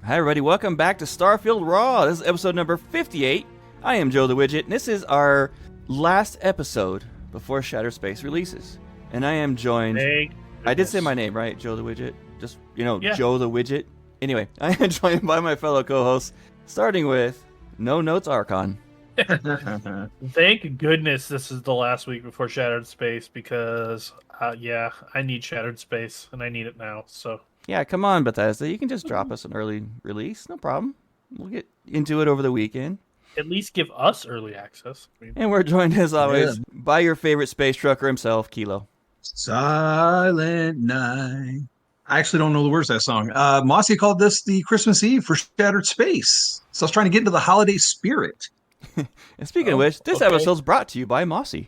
Hi everybody, welcome back to Starfield RAW. This is episode number 58. I am Joe the Wigit, and this is our last episode before Shattered Space releases. And I am joined... I did say my name, right? Joe the Wigit? Just, Joe the Wigit. Anyway, I am joined by my fellow co-hosts, starting with No Notes Archon. Thank goodness this is the last week before Shattered Space, because, I need Shattered Space, and I need it now, so... Yeah, come on, Bethesda. You can just drop us an early release. No problem. We'll get into it over the weekend. At least give us early access. And we're joined, as always, by your favorite space trucker himself, Kilo. Silent Night. I actually don't know the words of that song. Mossy called this the Christmas Eve for Shattered Space. So I was trying to get into the holiday spirit. And speaking of which, this episode's brought to you by Mossy.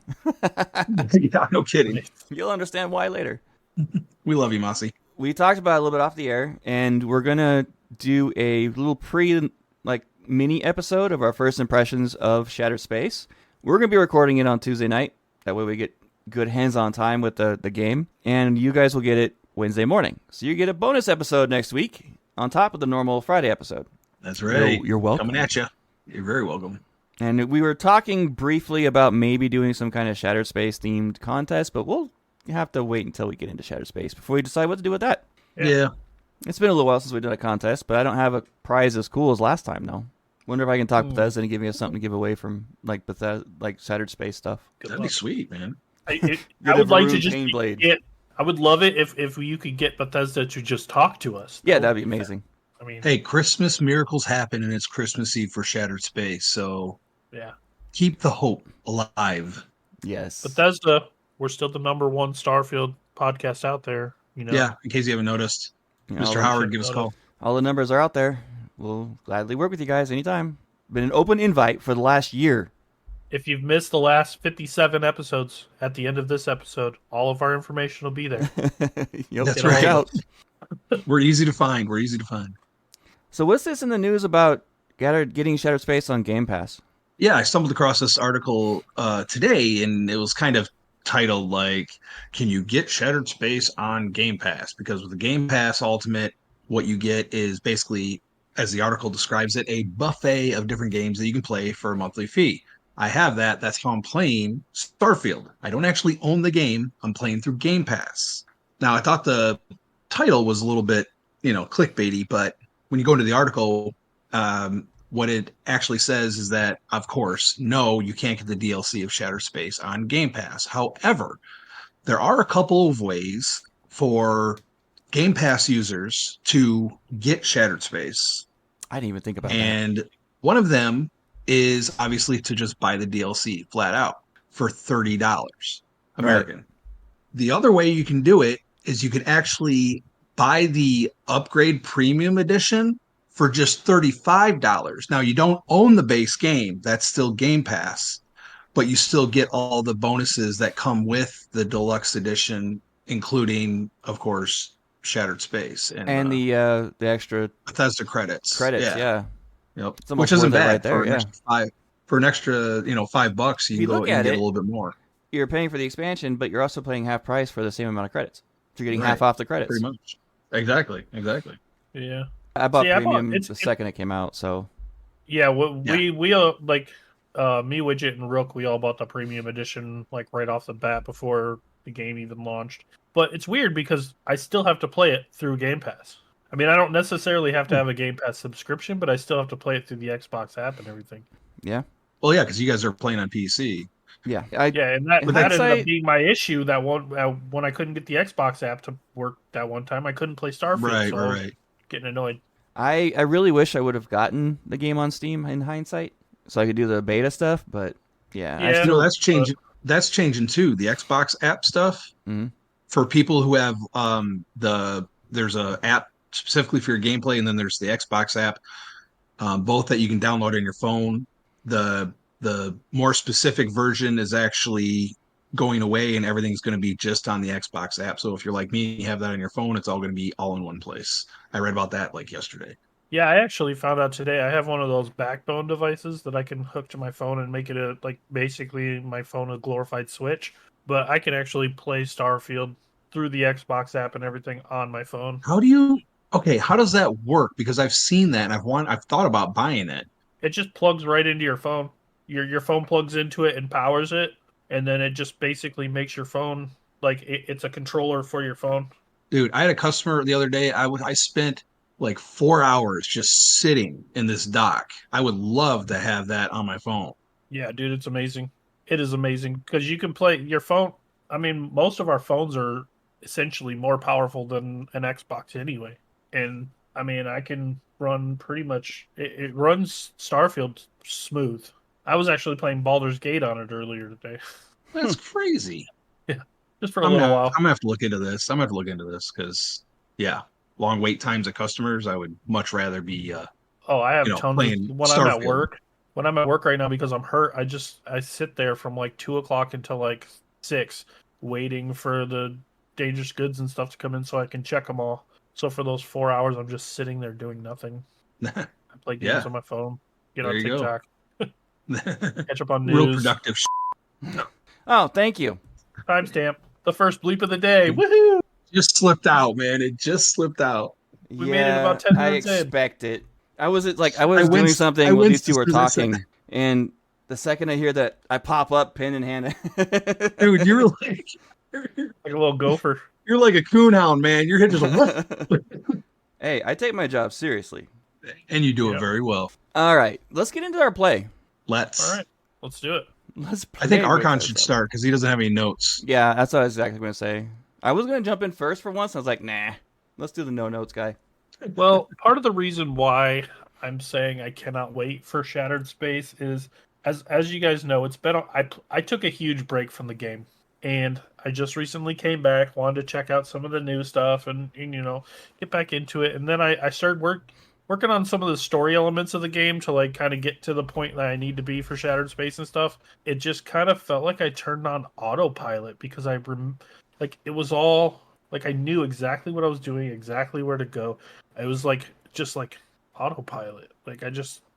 Yeah, no kidding. You'll understand why later. We love you, Mossy. We talked about it a little bit off the air, and we're going to do a little mini episode of our first impressions of Shattered Space. We're going to be recording it on Tuesday night. That way we get good hands-on time with the game, and you guys will get it Wednesday morning. So you get a bonus episode next week on top of the normal Friday episode. That's right. You're welcome. Coming at you. You're very welcome. And we were talking briefly about maybe doing some kind of Shattered Space-themed contest, but we'll have to wait until we get into Shattered Space before we decide what to do with that. Yeah. It's been a little while since we did a contest, but I don't have a prize as cool as last time, though. Wonder if I can talk Bethesda and give me something to give away from Bethesda, Shattered Space stuff. That'd be sweet, man. I would like to just I would love it if you could get Bethesda to just talk to us. Yeah, that'd be amazing. Hey, Christmas miracles happen, and it's Christmas Eve for Shattered Space, so yeah, keep the hope alive. Yes. Bethesda, we're still the number one Starfield podcast out there. Yeah, in case you haven't noticed. Mr. Howard, give us a call. All the numbers are out there. We'll gladly work with you guys anytime. Been an open invite for the last year. If you've missed the last 57 episodes, at the end of this episode, all of our information will be there. That's right. We're easy to find. So what's this in the news about getting Shattered Space on Game Pass? Yeah, I stumbled across this article today, and it was kind of titled can you get Shattered Space on Game Pass? Because with the Game Pass Ultimate, what you get is basically, as the article describes it, a buffet of different games that you can play for a monthly fee. I have that. That's how I'm playing Starfield. I don't actually own the game. I'm playing through Game Pass. Now, I thought the title was a little bit, clickbaity, but when you go into the article, what it actually says is that, of course, no, you can't get the DLC of Shattered Space on Game Pass. However, there are a couple of ways for Game Pass users to get Shattered Space. I didn't even think about that. And one of them is obviously to just buy the DLC flat out for $30 American. Right. The other way you can do it is you can actually buy the upgrade premium edition for just $35. Now, you don't own the base game. That's still Game Pass, but you still get all the bonuses that come with the deluxe edition, including, of course, Shattered Space and the extra Bethesda credits. Yeah. Yep. Which isn't bad right there, for an extra $5, you can go and get a little bit more. You're paying for the expansion, but you're also paying half price for the same amount of credits. So you're getting half off the credits. Pretty much. Exactly. Yeah. I bought premium the second it came out, so. Yeah, we all, me, Wigit, and Rook, we all bought the premium edition right off the bat before the game even launched. But it's weird because I still have to play it through Game Pass. I don't necessarily have to have a Game Pass subscription, but I still have to play it through the Xbox app and everything. Yeah. Well, yeah, because you guys are playing on PC. Yeah. And that ended up being my issue. That when I couldn't get the Xbox app to work that one time, I couldn't play Starfield. I was getting annoyed. I really wish I would have gotten the game on Steam in hindsight, so I could do the beta stuff. But yeah, that's changing. That's changing too. The Xbox app stuff for people who have there's a app specifically for your gameplay, and then there's the Xbox app, both that you can download on your phone. The more specific version is actually going away, and everything's going to be just on the Xbox app. So if you're like me, you have that on your phone, it's all going to be all in one place. I read about that yesterday. Yeah, I actually found out today. I have one of those backbone devices that I can hook to my phone and make it basically my phone a glorified Switch. But I can actually play Starfield through the Xbox app and everything on my phone. How do you Okay, how does that work? Because I've seen that and I've thought about buying it. It just plugs right into your phone. Your phone plugs into it and powers it, and then it just basically makes your phone like it's a controller for your phone. Dude, I had a customer the other day. I spent like 4 hours just sitting in this dock. I would love to have that on my phone. Yeah, dude, it's amazing. It is amazing because you can play your phone. I mean, most of our phones are essentially more powerful than an Xbox anyway. And I mean, I can run pretty much. It runs Starfield smooth. I was actually playing Baldur's Gate on it earlier today. That's crazy. Yeah, just for a little while. I'm gonna have to look into this. I'm gonna have to look into this because yeah, long wait times of customers. I would much rather be Oh, I have tons of playing when I'm at Starfield. work. When I'm at work right now because I'm hurt, I sit there from like 2 o'clock until like 6, waiting for the dangerous goods and stuff to come in so I can check them all. So for those 4 hours, I'm just sitting there doing nothing. I play games Yeah, on my phone, get there on you go. TikTok, catch up on Real news. productive. Oh, thank you. Timestamp the first bleep of the day. It Woohoo! just slipped out, man. It just slipped out. We made it about Yeah, 10 I minutes in. expect it. I was I doing winced. I something while these winced two as were soon as I said talking, and the second I hear that, I pop up, pen in hand. dude, you're like Like a little gopher. you're like a coonhound, man. You're just what? Hey, I take my job seriously. And you do it Yep. very well. All right, let's get into our play. Let's. All right, let's do it. Let's play I think with Archon this should stuff. start because he doesn't have any notes. Yeah, that's what I was exactly going to say. I was going to jump in first for once. And I was like, nah, let's do the no notes guy. Well, part of the reason why I'm saying I cannot wait for Shattered Space is, as you guys know, it's been I took a huge break from the game, and I just recently came back, wanted to check out some of the new stuff, and get back into it, and then I started working on some of the story elements of the game to like kind of get to the point that I need to be for Shattered Space and stuff. It just kind of felt like I turned on autopilot because like it was all like I knew exactly what I was doing, exactly where to go. It was like just like autopilot. Like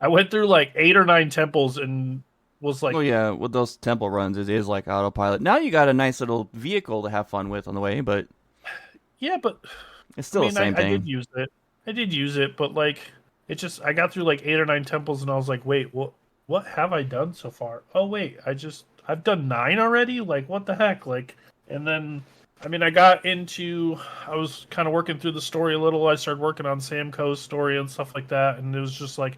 I went through like 8 or 9 temples and was like, Well, yeah, with those temple runs, it is like autopilot. Now you got a nice little vehicle to have fun with on the way, but yeah, but it's still I mean, the same I did thing. use it. I did use it, but like it just I got through like 8 or 9 temples and I was like, wait, what have I done so far? Oh wait, I've done 9 already? Like what the heck? Like and then I mean I was kind of working through the story a little. I started working on Samco's story and stuff like that, and it was just like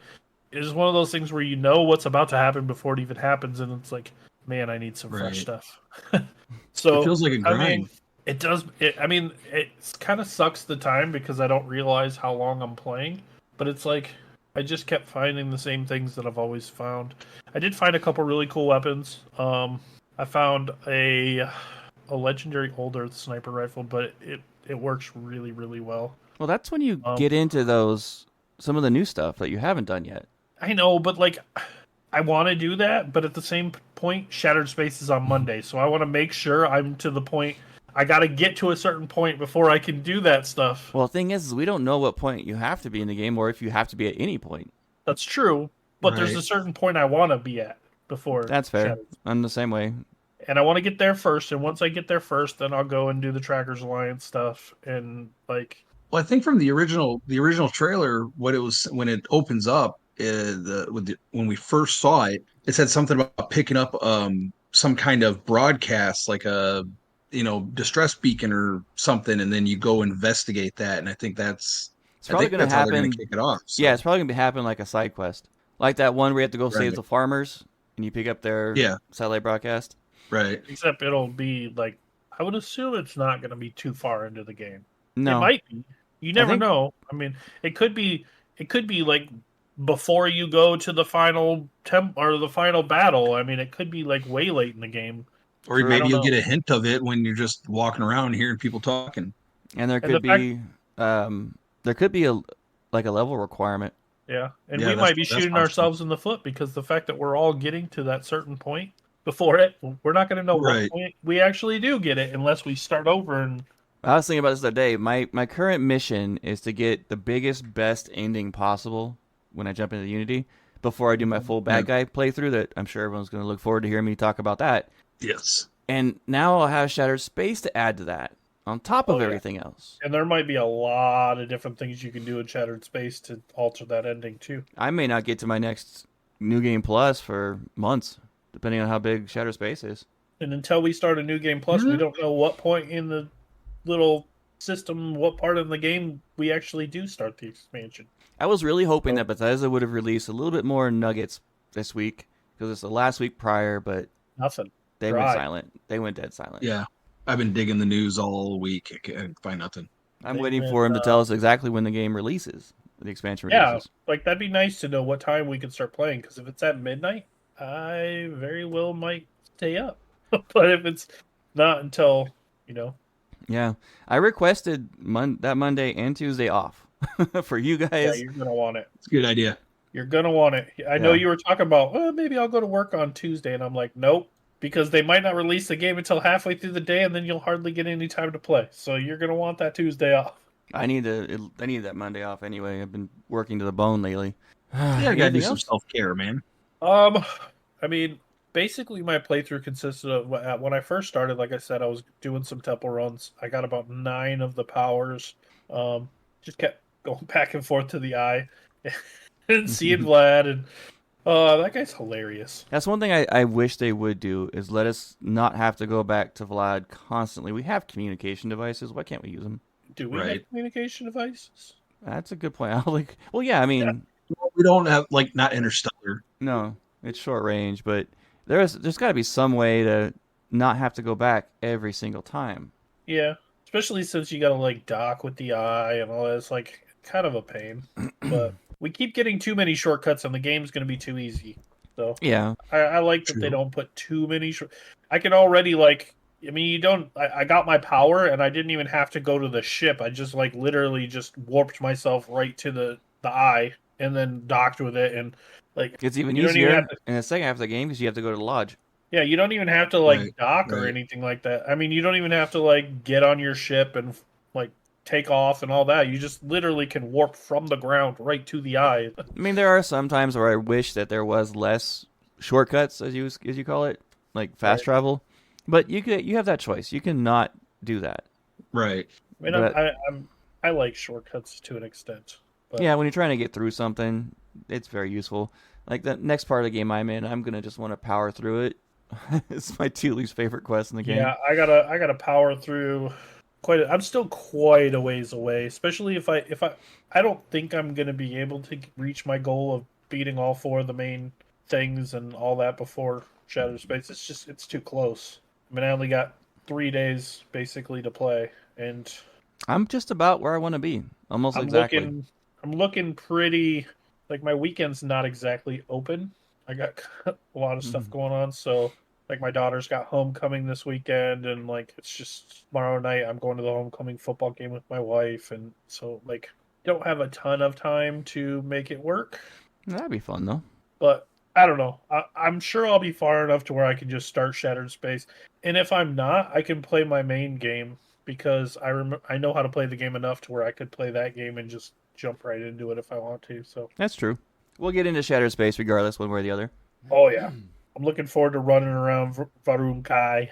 it was one of those things where you know what's about to happen before it even happens, and it's like, man, I need some fresh Right. stuff. It So feels like a I grind. mean, it does. I mean, it kind of sucks the time because I don't realize how long I'm playing. But it's like I just kept finding the same things that I've always found. I did find a couple really cool weapons. I found a legendary old earth sniper rifle, but it works really really well. Well, that's when you Um, get into some of the new stuff that you haven't done yet. I know, but like I want to do that, but at the same point, Shattered Space is on Monday, so I want to make sure I'm to the point. I got to get to a certain point before I can do that stuff. Well, the thing is we don't know what point you have to be in the game or if you have to be at any point. That's true, but there's Right. a certain point I want to be at before That's fair. Shattered. I'm the same way. And I want to get there first, and once I get there first, then I'll go and do the Trackers Alliance stuff and like Well, I think from the original trailer, what it was when it opens up, when we first saw it, it said something about picking up some kind of broadcast, like a distress beacon or something, and then you go investigate that. And I think It's probably going to how they're going to happen. kick it off. Yeah, So it's probably going to happen like a side quest. Like that one where you have to go save right, the farmers and you pick up their yeah, satellite broadcast. right, except it'll be like I would assume it's not going to be too far into the game. It No. might be. You never think- know. I mean, it could be like before you go to the final or the final battle. I mean, it could be like way late in the game. or True. I maybe don't you'll know. get a hint of it when you're just walking around hearing people talking. And there And could the fact- be there could be a level requirement. Yeah, and Yeah, we that's- might be that's shooting possible. ourselves in the foot because the fact that we're all getting to that certain point before it, we're not going to know Right. what point we actually do get it unless we start over and I was thinking about this the other day. My current mission is to get the biggest, best ending possible when I jump into Unity before I do my full bad guy playthrough that I'm sure everyone's going to look forward to hearing me talk about that. Yes. And now I'll have Shattered Space to add to that. on top of Oh, yeah. everything else. And there might be a lot of different things you can do in Shattered Space to alter that ending too. I may not get to my next New Game Plus for months, depending on how big Shattered Space is. And until we start a New Game Plus, we don't know what point in the little system, what part of the game we actually do start the expansion. I was really hoping that Bethesda would have released a little bit more nuggets this week, because it's the last week prior, but Nothing. they Dry. went silent. They went dead silent. Yeah. I've been digging the news all week. I can't find nothing. I'm They waiting went, for him to tell us exactly when the game releases, the expansion Yeah, releases. like that'd be nice to know what time we can start playing. Because if it's at midnight, I very well might stay up. But if it's not until Yeah, I requested that Monday and Tuesday off for you yeah, guys. you're gonna want it. It's a good idea. You're gonna want it. I know Yeah. you were talking about, well, maybe I'll go to work on Tuesday, and I'm like, nope, because they might not release the game until halfway through the day, and then you'll hardly get any time to play. So you're gonna want that Tuesday off. I need that Monday off anyway. I've been working to the bone lately. Yeah, I gotta do Anything some else? self-care, man. I mean, basically my playthrough consisted of when I first started. Like I said, I was doing some temple runs. I got about 9 of the powers. Just kept going back and forth to the eye, and seeing Vlad, and that guy's hilarious. That's one thing I wish they would do, is let us not have to go back to Vlad constantly. We have communication devices. Why can't we use them? Do we Right. have communication devices? That's a good point. Well, yeah, I mean, We don't have not interstellar. no, it's short range, but there's got to be some way to not have to go back every single time. Yeah, especially since you gotta like dock with the eye and all that. It's like kind of a pain. But we keep getting too many shortcuts, and the game's gonna be too easy. So Yeah, I like that True. they don't put too many. I can already like. I mean, you don't. I got my power, and I didn't even have to go to the ship. I just like literally just warped myself right to the eye, and then docked with it, and like it's even you don't even easier have to. in the second half of the game because you have to go to the lodge. Yeah, you don't even have to like Right, dock or right. anything like that. I mean, you don't even have to like get on your ship and like take off and all that. You just literally can warp from the ground right to the eye. I mean, there are some times where I wish that there was less shortcuts, as you call it, like fast Right. travel. But you have that choice. You can not do that. Right. I mean, But- I like shortcuts to an extent. But Yeah, when you're trying to get through something, it's very useful. Like the next part of the game I'm in, I'm gonna just want to power through it. It's my 2 least favorite quest in the game. yeah, I gotta power through I'm still quite a ways away, especially if I don't think I'm gonna be able to reach my goal of beating all 4 of the main things and all that before Shattered Space. It's too close. I mean, I only got 3 days basically to play, and I'm just about where I want to be, almost exactly. I'm looking pretty like my weekend's not exactly open. I got a lot of stuff going on, so like my daughter's got homecoming this weekend, and like it's just tomorrow night I'm going to the homecoming football game with my wife, and so like don't have a ton of time to make it work. That'd be fun though. But I don't know. I'm sure I'll be far enough to where I can just start Shattered Space, and if I'm not, I can play my main game because I know how to play the game enough to where I could play that game and just jump right into it if I want to. So That's true. We'll get into Shattered Space regardless, one way or the other. oh yeah, I'm looking forward to running around Varunkai,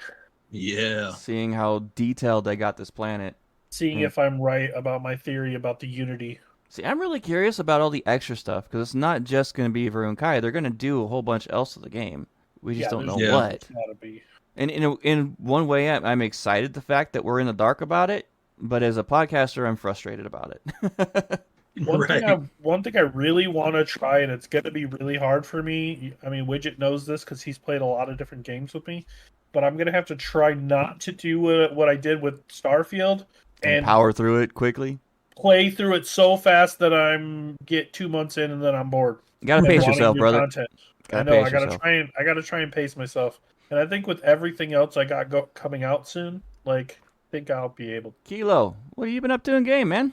Yeah. Seeing how detailed they got this planet. seeing if I'm right about my theory about the Unity. See, I'm really curious about all the extra stuff, because it's not just going to be Varun Kai. They're going to do a whole bunch else of the game. We just don't know there's what. gotta be. And in one way, I'm excited the fact that we're in the dark about it, but as a podcaster, I'm frustrated about it. One thing I really want to try, and it's going to be really hard for me. I mean, Wigit knows this because he's played a lot of different games with me, but I'm going to have to try not to do what I did with Starfield And power through it quickly. play through it so fast that I'm get 2 months in and then I'm bored. You gotta And pace wanting yourself, new brother. content. I Gotta know. pace I gotta yourself. I gotta try and pace myself. And I think with everything else I got coming out soon, like I think I'll be able. Kilo, what have you been up to in game, man?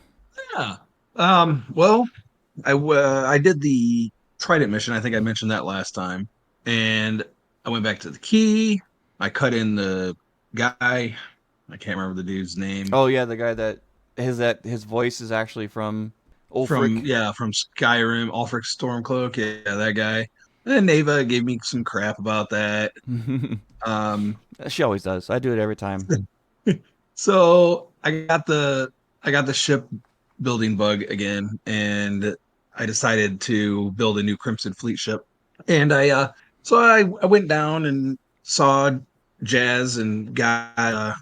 Yeah. Well, I did the Trident mission. I think I mentioned that last time. And I went back to the key. I cut in the guy. I can't remember the dude's name. Oh yeah, the guy that his voice is actually from Ulfric. From Skyrim, Ulfric Stormcloak. Yeah, that guy. And then Neva gave me some crap about that. She always does. I do it every time. So I got the ship building bug again, and I decided to build a new Crimson Fleet ship. And I went down and saw Jazz and got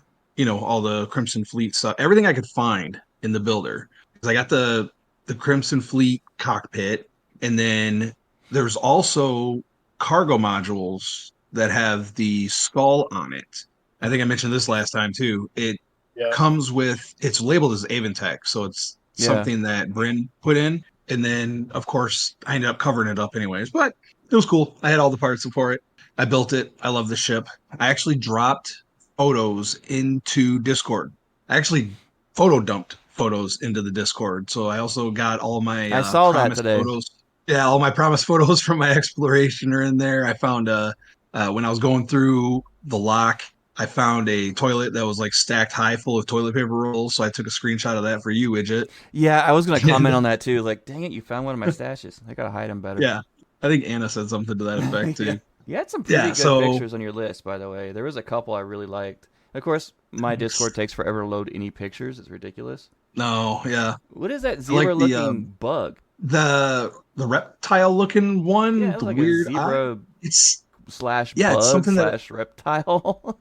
all the Crimson Fleet stuff, everything I could find in the builder. Because I got the Crimson Fleet cockpit, and then there's also cargo modules that have the skull on it. I think I mentioned this last time too. It Yeah. comes with, it's labeled as Aventech, so it's Yeah. something that Bryn put in, and then of course I ended up covering it up anyways. But it was cool. I had all the parts for it. I built it. I love the ship. I actually dropped photos into Discord. I actually photo dumped photos into the Discord. So I also got all my I saw that promise today. photos. Yeah, all my promise photos from my exploration are in there. I found when I was going through the lock, I found a toilet that was like stacked high full of toilet paper rolls. So I took a screenshot of that for you, Widget. Yeah, I was gonna comment on that too. Like, dang it, you found one of my stashes. I gotta hide them better. Yeah, I think Anna said something to that effect Yeah. too. You had some pretty Yeah, good so pictures on your list, by the way. There was a couple I really liked. Of course, my Discord takes forever to load any pictures. It's ridiculous. no, yeah, What is that I like zebra-looking bug? the reptile looking Yeah, one, it was the like a weird eye. zebra It's slash yeah, it's bug something that slash reptile.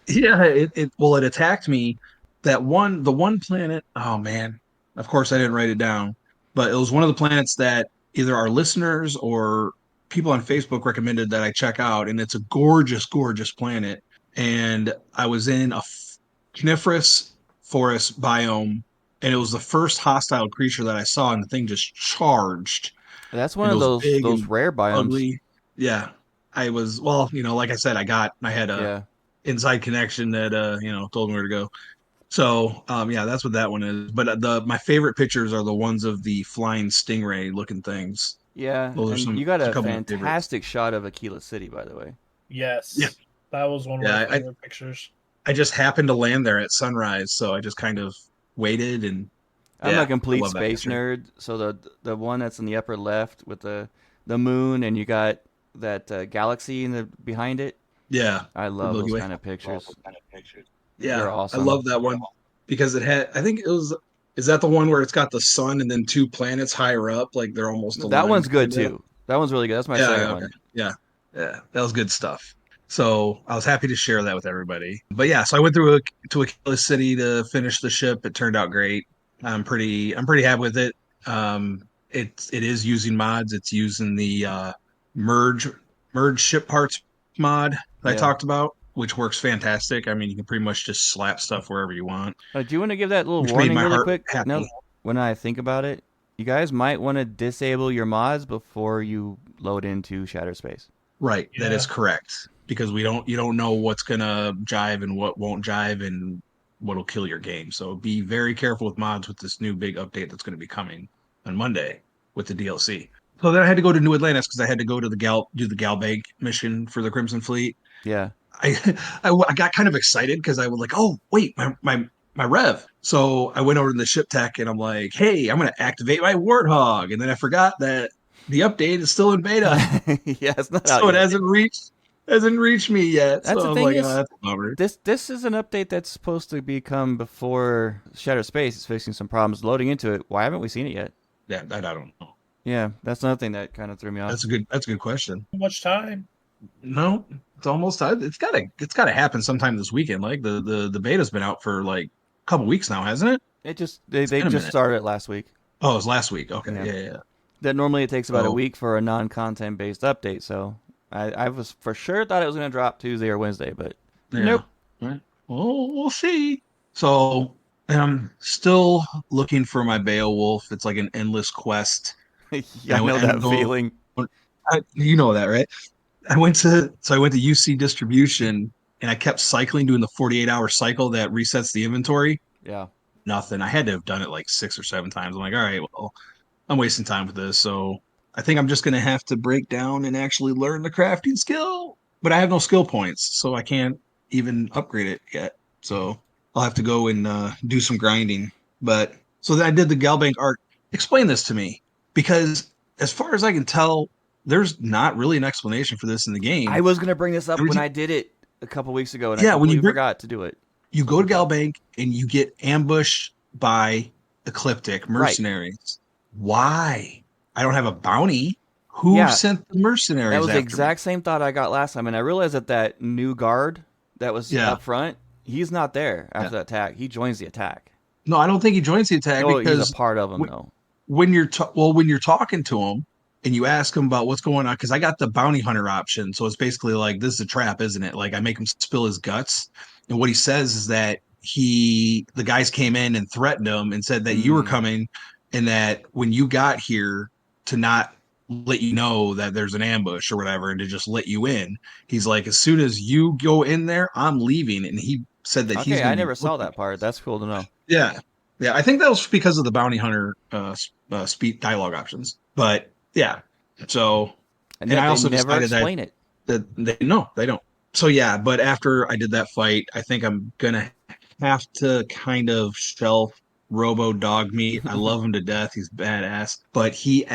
yeah, it attacked me. The one planet. Oh man, of course I didn't write it down, but it was one of the planets that either our listeners or people on Facebook recommended that I check out, and it's a gorgeous, gorgeous planet. And I was in a coniferous forest biome, and it was the first hostile creature that I saw, and the thing just charged, That's one and it of was those big and rare biomes. ugly. Yeah, I was well, like I said, I had a Yeah. inside connection that told me where to go. So yeah, that's what that one is. But the my favorite pictures are the ones of the flying stingray looking things. Yeah, Those are and you got a a couple of my favorites. fantastic shot of Aquila City, by the way. Yeah, Yes. That was one of my yeah. favorite pictures. I just happened to land there at sunrise, so I just kind of waited and I'm a yeah, I complete love that space picture. nerd, so the one that's in the upper left with the moon and you got that galaxy in the behind it. Yeah, I the love Milky those Way. kind of pictures. They're Yeah, I awesome. love that one because it had. I think it was. Is that the one where it's got the sun and then two planets higher up, like they're almost That one's aligned, good kind of? too. That one's really good. That's my Yeah, second okay. one. Yeah. Yeah. That was good stuff. So I was happy to share that with everybody. But yeah, so I went through to Aquila City to finish the ship. It turned out great. I'm pretty happy with it. It is using mods. It's using the merge merge ship parts mod that I Yeah. talked about, which works fantastic. I mean, you can pretty much just slap stuff wherever you want, Do you want to give that little which made warning my really heart quick? happy. No, when I think about it, you guys might want to disable your mods before you load into Shatter Space. Right, that Yeah. is correct. Because you don't know what's gonna jive and what won't jive and what'll kill your game. So be very careful with mods with this new big update that's gonna be coming on Monday with the DLC. So then I had to go to New Atlantis because I had to go to do the Galbank mission for the Crimson Fleet. Yeah. I I got kind of excited because I was like, oh wait, my rev. So I went over to the ship tech and I'm like, hey, I'm gonna activate my Warthog, and then I forgot that the update is still in beta. Yeah, it's not out So it yet. hasn't reached me yet. That's So the I'm thing like, oh, is, that's a bummer. this is an update that's supposed to become before Shatter Space. It's facing some problems loading into it. Why haven't we seen it yet? Yeah, I don't know. Yeah, that's another thing that kind of threw me off. That's a good question. Too much time. No, it's almost it's gotta happen sometime this weekend. Like the beta's been out for like a couple weeks now, hasn't it? It just It's they been a just minute. started it last week. Oh, it was last week. Okay, Yeah. yeah. That normally it takes about a So week for a non-content based update. So I was for sure thought it was going to drop Tuesday or Wednesday, but yeah. nope. Right. Well, we'll see. So I'm still looking for my Beowulf. It's like an endless quest. Yeah, I know I'm that going. feeling. You know that, right? I went to UC distribution and I kept cycling, doing the 48-hour cycle that resets the inventory. Yeah. Nothing. I had to have done it like 6 or 7 times. I'm like, all right, well, I'm wasting time with this. So I think I'm just gonna have to break down and actually learn the crafting skill. But I have no skill points, so I can't even upgrade it yet. So I'll have to go and do some grinding. But so then I did the Galbank art. Explain this to me, because as far as I can tell, there's not really an explanation for this in the I game. was going to bring this up Every when time, I did it a couple weeks ago, and I yeah, when you completely bring forgot to do it. You go to Galbank and you get ambushed by Ecliptic mercenaries. Why? I don't have a bounty. Who Yeah, sent the that mercenaries was the after me? exact same thought I got last time, and I realized that new guard that was Yeah, up front, he's not there yeah. after that attack. He joins the attack. No, I don't think he joins the attack Oh, he's a because part of them when, though. when you're talking to him and you ask him about what's going on, because I got the bounty hunter option, so it's basically like this is a trap, isn't it? Like I make him spill his guts, and what he says is that the guys came in and threatened him and said that you were Mm. coming, and that when you got here to not let you know that there's an ambush or whatever, and to just let you in. He's like, as soon as you go in there, I'm leaving, and he said that he's Okay, going I to be never saw looking. that part. That's cool to know. Yeah, yeah. I think that was because of the bounty hunter speed dialogue options. But yeah, so And and yet I they also never decided explain it. that they no, they don't. So yeah, but after I did that fight, I think I'm gonna have to kind of shelf Robo Dog Meat. I love him to death. He's badass, but he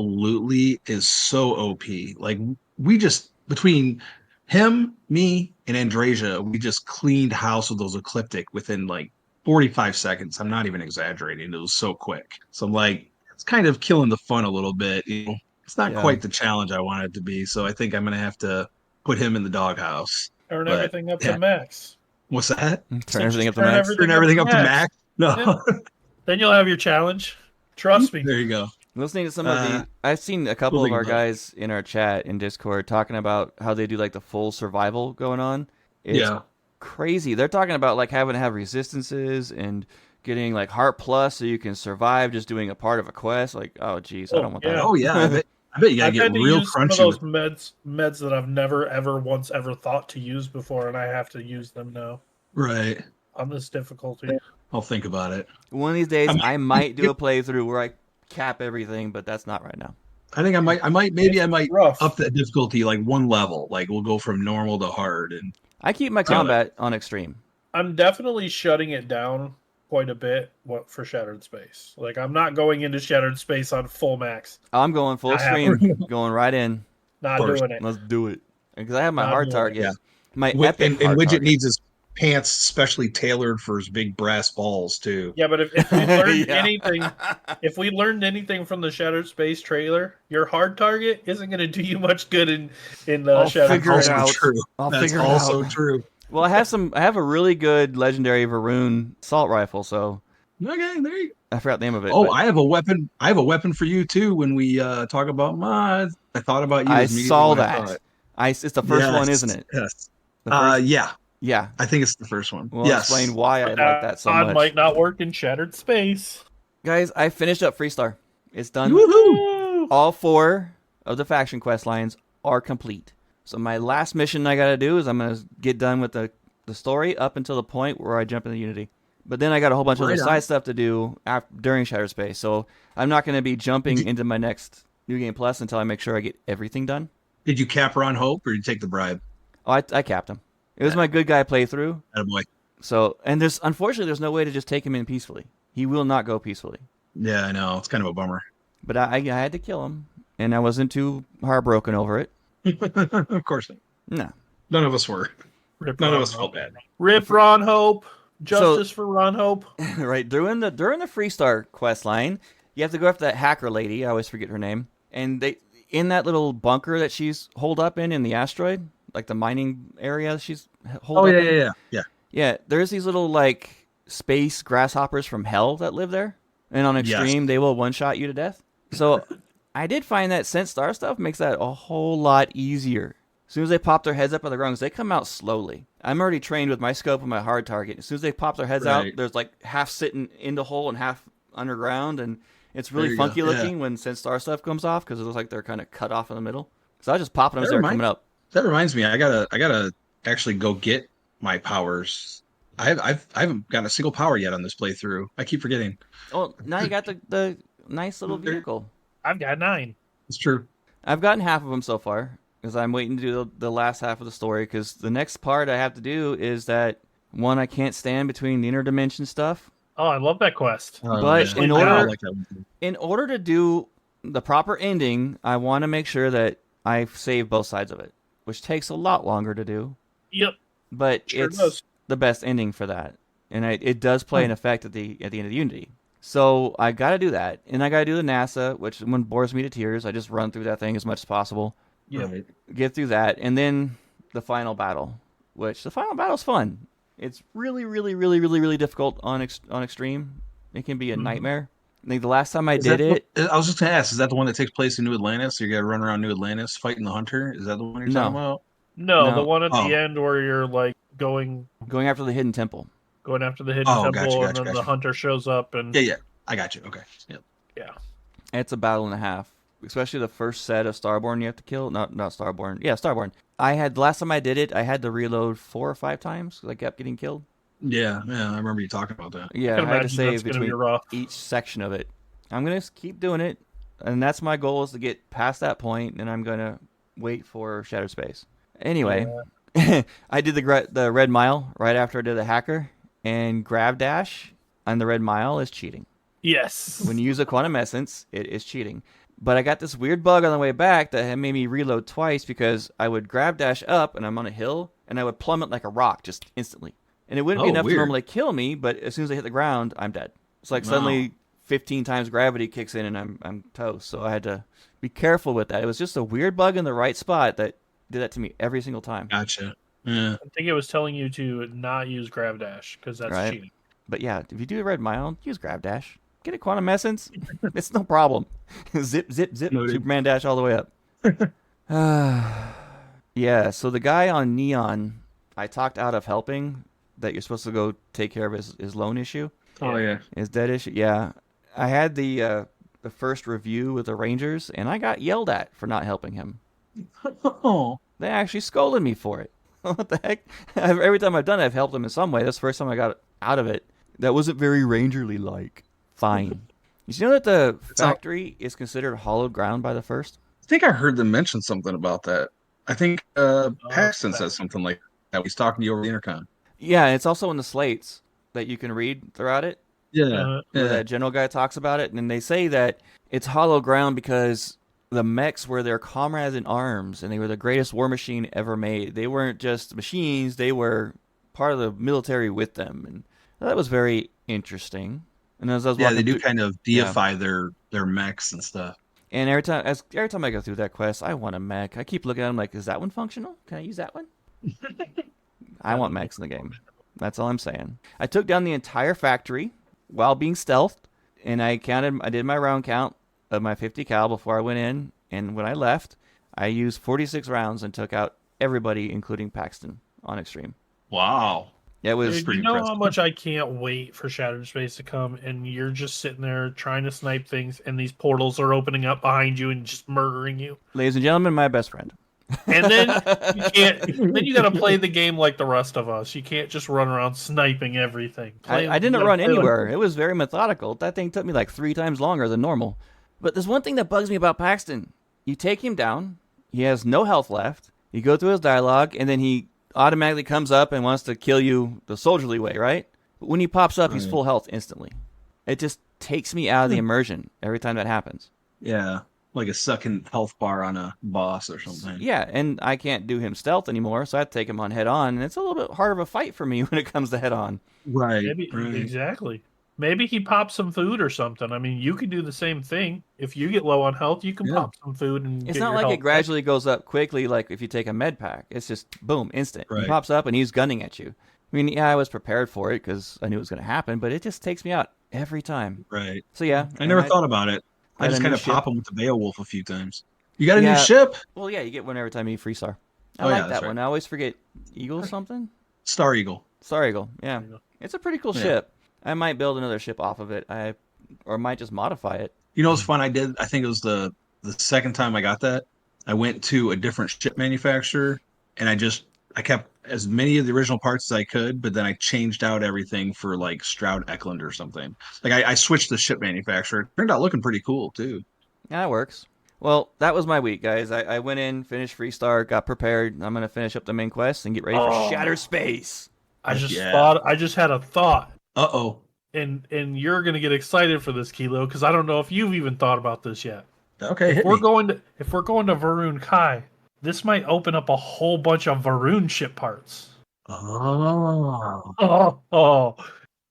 absolutely is so OP. Like we just between him, me, and Andrasia, we just cleaned house with those Ecliptic within like 45 seconds. I'm not even exaggerating. It was so quick. So I'm like, it's kind of killing the fun a little bit. You know, it's not Yeah. quite the challenge I want it to be. So I think I'm gonna have to put him in the doghouse. Turn But everything up to yeah, max. what's that? Turn So everything just up to turn max. Turn everything everything up to max. max? No. Yeah. Then you'll have your challenge. Trust me. There you go. Listening to some of Uh, I've seen a we'll couple of think our about it. guys in our chat in Discord talking about how they do like the full survival going on. It's Yeah. crazy. They're talking about like having to have resistances and getting like heart plus so you can survive just doing a part of a quest. Like, oh geez, I Oh don't want yeah. Oh yeah. I bet you gotta I've get had to real use some of crunchy those with. meds that I've never ever once ever thought to use before, and I have to use them now Right. on this difficulty. I'll think about it. One of these days, I I might do might, a playthrough where I cap everything, but that's not right now. I think maybe It's I might rough. up that difficulty like one level. Like we'll go from normal to hard and I keep my see how that. combat on extreme. I'm definitely shutting it down quite a bit for Shattered Space. Like I'm not going into Shattered Space on full max. I'm going full I have extreme, going right in. Not First. doing it. Let's do it. Because I have my Not hard doing it. target, Yeah. my epic And hard Widget target. needs his pants specially tailored for his big brass balls too. Yeah, but if we learned Yeah. anything, if we learned anything from the Shattered Space trailer, your hard target isn't going to do you much good in I'll Shattered figure it Space. out. True. I'll That's figure it also out. true. Well, I have a really good legendary Varoon assault rifle, so Okay, there you go. I forgot the name of it. Oh, But I have a weapon. I have a weapon for you too. When we talk about mods, I thought about you I immediately saw when I saw that. it. It's the first one, isn't it? Yes. The first. Yeah. Yeah. I think it's the first one. Well, Yes. explain why I But like that so mod much. might not work in Shattered Space. Guys, I finished up Freestar. It's done. Woohoo! All 4 of the faction quest lines are complete. So my last mission I gotta do is I'm gonna get done with the story up until the point where I jump into Unity. But then I got a whole bunch of other Right on. side stuff to do during Shattered Space. So I'm not gonna be jumping into my next New Game Plus until I make sure I get everything done. Did you cap Ron Hope or did you take the bribe? Oh, I capped him. It was my good guy playthrough. Attaboy. So, and unfortunately there's no way to just take him in peacefully. He will not go peacefully. Yeah, I know. It's kind of a bummer. But I had to kill him, and I wasn't too heartbroken over it. Of course not. No. None of us were. Rip None Ron of us Hope. felt bad. Rip Ron Hope. Justice for Ron Hope. Right, during the Freestar quest line, you have to go after that hacker lady. I always forget her name. And they in that little bunker that she's holed up in the asteroid, like the mining area she's holed Oh up yeah, in. yeah. Yeah, there's these little like space grasshoppers from hell that live there. And on extreme, they will one-shot you to death. So I did find that Sent Star stuff makes that a whole lot easier. As soon as they pop their heads up on the ground, they come out slowly. I'm already trained with my scope and my hard target. As soon as they pop their heads out, Right. there's like half sitting in the hole and half underground, and it's There really you funky go, yeah. looking when Sent Star stuff comes off because it looks like they're kind of cut off in the middle. So I was just popping them as That they're remind- coming up. That reminds me, I gotta actually go get my powers. I haven't gotten a single power yet on this playthrough. I keep forgetting. Oh, now you got the nice little vehicle. I've got 9. It's true. I've gotten half of them so far because I'm waiting to do the last half of the story because the next part I have to do is that one I can't stand between the interdimension stuff. Oh, I love that quest. But yeah. in I order- like that one too. In order to do the proper ending, I want to make sure that I save both sides of it, which takes a lot longer to do. Yep. But Sure it's does. the best ending for that, and it does play an effect at the end of Unity. So I got to do that, and I got to do the NASA, which one bores me to tears. I just run through that thing as much as possible. Yeah. Right. Get through that, and then the final battle, which the final battle's fun. It's really, really, really, really, really difficult on extreme. It can be a nightmare. I think the last time I did it, I was just gonna ask, is that the one that takes place in New Atlantis? So you got to run around New Atlantis fighting the hunter? Is that the one you're talking no, about? No, the no, one at the end where you're like going going after the hidden temple. after the hidden Oh, temple, gotcha, and then the gotcha. hunter shows up, and Yeah, I got you. Okay. Yep. yeah. It's a battle and a half, especially the first set of Starborn you have to kill. Not Starborn. Yeah, Starborn. The last time I did it, I had to reload 4 or 5 times because I kept getting killed. Yeah, I remember you talking about that. Yeah, I can I had to imagine that's save gonna be between rough. each section of it. I'm going to keep doing it, and that's my goal is to get past that point, and I'm going to wait for Shattered Space. Anyway, I did the Red Mile right after I did the Hacker, and Grab Dash on the Red Mile is cheating. Yes. When you use a Quantum Essence, it is cheating. But I got this weird bug on the way back that had made me reload twice because I would Grab Dash up, and I'm on a hill, and I would plummet like a rock just instantly. And it wouldn't be enough to normally kill me, but as soon as I hit the ground, I'm dead. It's like suddenly 15 times gravity kicks in and I'm toast. So I had to be careful with that. It was just a weird bug in the right spot that did that to me every single time. Gotcha. Yeah. I think it was telling you to not use Grav Dash because that's cheating. But yeah, if you do the Red Mile, use Grab Dash. Get a Quantum Essence. It's no problem. Zip, zip, zip. Noted. Superman Dash all the way up. Yeah, so the guy on Neon, I talked out of helping that you're supposed to go take care of his loan issue. Oh, yeah. His debt issue. Yeah. I had the first review with the Rangers, and I got yelled at for not helping him. Oh. They actually scolded me for it. What the heck? Every time I've done it, I've helped them in some way. That's the first time I got out of it. That wasn't very Rangerly-like. Fine. You know that the factory is considered hollowed ground by the first? I think I heard them mention something about that. I think Paxton says something like that. He's talking to you over the intercom. Yeah, it's also in the slates that you can read throughout it. Yeah. Where that general guy talks about it, and they say that it's hollow ground because the mechs were their comrades in arms, and they were the greatest war machine ever made. They weren't just machines; they were part of the military with them, and that was very interesting. And as I was they do kind of deify their mechs and stuff. And every time I go through that quest, I want a mech. I keep looking at them like, is that one functional? Can I use that one? I want mechs in the game. That's all I'm saying. I took down the entire factory while being stealthed, and I did my round count of my 50 cal before I went in, and when I left, I used 46 rounds and took out everybody, including Paxton, on extreme. Wow. Yeah, it was Dude, you know how much I can't wait for Shattered Space to come, and you're just sitting there trying to snipe things, and these portals are opening up behind you and just murdering you. Ladies and gentlemen, my best friend. And then you can't. Then you got to play the game like the rest of us. You can't just run around sniping everything. I didn't run anywhere. It was very methodical. That thing took me like 3 times longer than normal. But there's one thing that bugs me about Paxton. You take him down. He has no health left. You go through his dialogue, and then he automatically comes up and wants to kill you the soldierly way, right? But when he pops up, he's full health instantly. It just takes me out of the immersion every time that happens. Yeah, like a second health bar on a boss or something. Yeah, and I can't do him stealth anymore, so I have to take him on head on, and it's a little bit harder of a fight for me when it comes to head on. Right. Exactly. Maybe he pops some food or something. I mean, you could do the same thing. If you get low on health, you can pop some food and it's not like it gradually goes up quickly like if you take a med pack. It's just boom, instant. He pops up and he's gunning at you. I mean, yeah, I was prepared for it because I knew it was going to happen, but it just takes me out every time. Right. So yeah, I never thought about it. I just kind of pop him with the Beowulf a few times. You got a new ship? Well, yeah, you get one every time you Freestar. I like that one. I always forget Eagle something. Star Eagle. Star Eagle. Yeah, it's a pretty cool ship. I might build another ship off of it. Or might just modify it. You know what's fun? I think it was the second time I got that. I went to a different ship manufacturer, and I kept as many of the original parts as I could, but then I changed out everything for like Stroud Eklund or something. Like I switched the ship manufacturer. It turned out looking pretty cool too. Yeah, that works. Well, that was my week, guys. I went in, finished Freestar, got prepared. I'm gonna finish up the main quest and get ready for Shattered Space. I just had a thought. Uh-oh. And you're gonna get excited for this, Kilo, because I don't know if you've even thought about this yet. Okay. If we're going to Varun Kai, this might open up a whole bunch of Varun ship parts. Oh, Oh,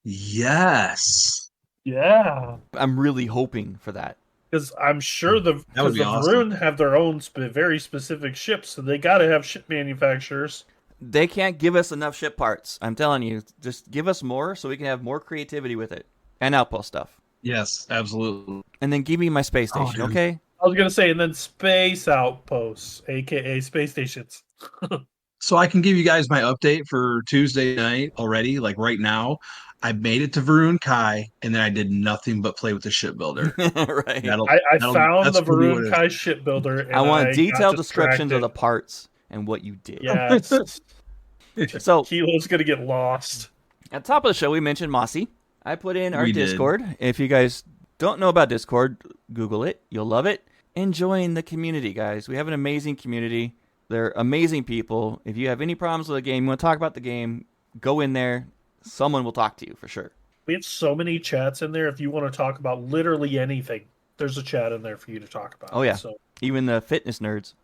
yes. yeah. I'm really hoping for that. Because I'm sure That would be the awesome. Varun have their own very specific ships, so they got to have ship manufacturers. They can't give us enough ship parts. I'm telling you, just give us more so we can have more creativity with it and outpost stuff. Yes, absolutely. And then give me my space Oh, station, dude. okay? I was gonna say, and then space outposts, aka space stations. So I can give you guys my update for Tuesday night already. Like right now, I made it to Varun Kai, and then I did nothing but play with the shipbuilder. Right. I found That's the gonna be what Varun it is. Kai shipbuilder, and I want I got detailed descriptions of the distracted. parts and what you did. Yes, So, Kilo's gonna get lost. at the top of the show, we mentioned Mossy. I put in our We did. Discord. If you guys don't know about Discord, Google it. You'll love it. And join the community, guys. We have an amazing community. They're amazing people. If you have any problems with the game, you want to talk about the game, go in there. Someone will talk to you for sure. We have so many chats in there. If you want to talk about literally anything, there's a chat in there for you to talk about. Oh, yeah. So, Even the fitness nerds.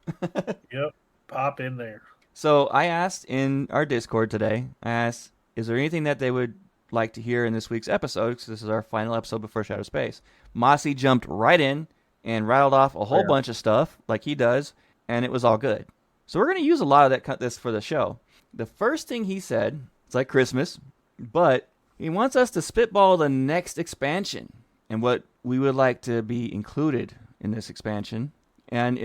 yep, pop in there. So I asked in our Discord today, is there anything that they would like to hear in this week's episode? Because this is our final episode before Shadow Space. Mossy jumped right in and rattled off a whole bunch of stuff like he does, and it was all good. So we're going to use a lot of this for the show. The first thing he said, it's like Christmas, but he wants us to spitball the next expansion and what we would like to be included in this expansion, and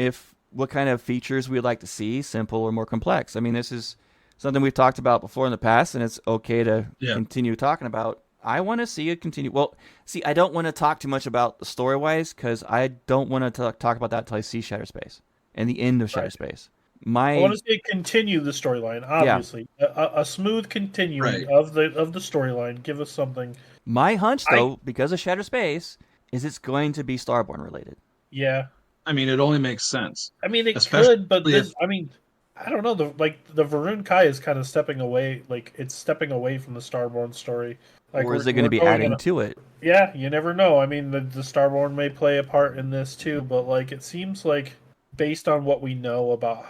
what kind of features we'd like to see, simple or more complex. I mean, this is something we've talked about before in the past, and it's okay to continue talking about. I want to see it continue. Well, see, I don't want to talk too much about the story-wise because I don't want to talk about that until I see Shadow Space and the end of Shadow Space. I want to see it continue the storyline. Obviously, a smooth continuing of the storyline. Give us something. My hunch, though, because of Shadow Space, is it's going to be Starborn related. Yeah. I mean, it only makes sense. I mean, it could, but this, I mean, I don't know. The Varun Kai is kind of stepping away. Like, it's stepping away from the Starborn story. Like, or is it going to be adding to it? Yeah, you never know. I mean, the Starborn may play a part in this too, but like, it seems like based on what we know about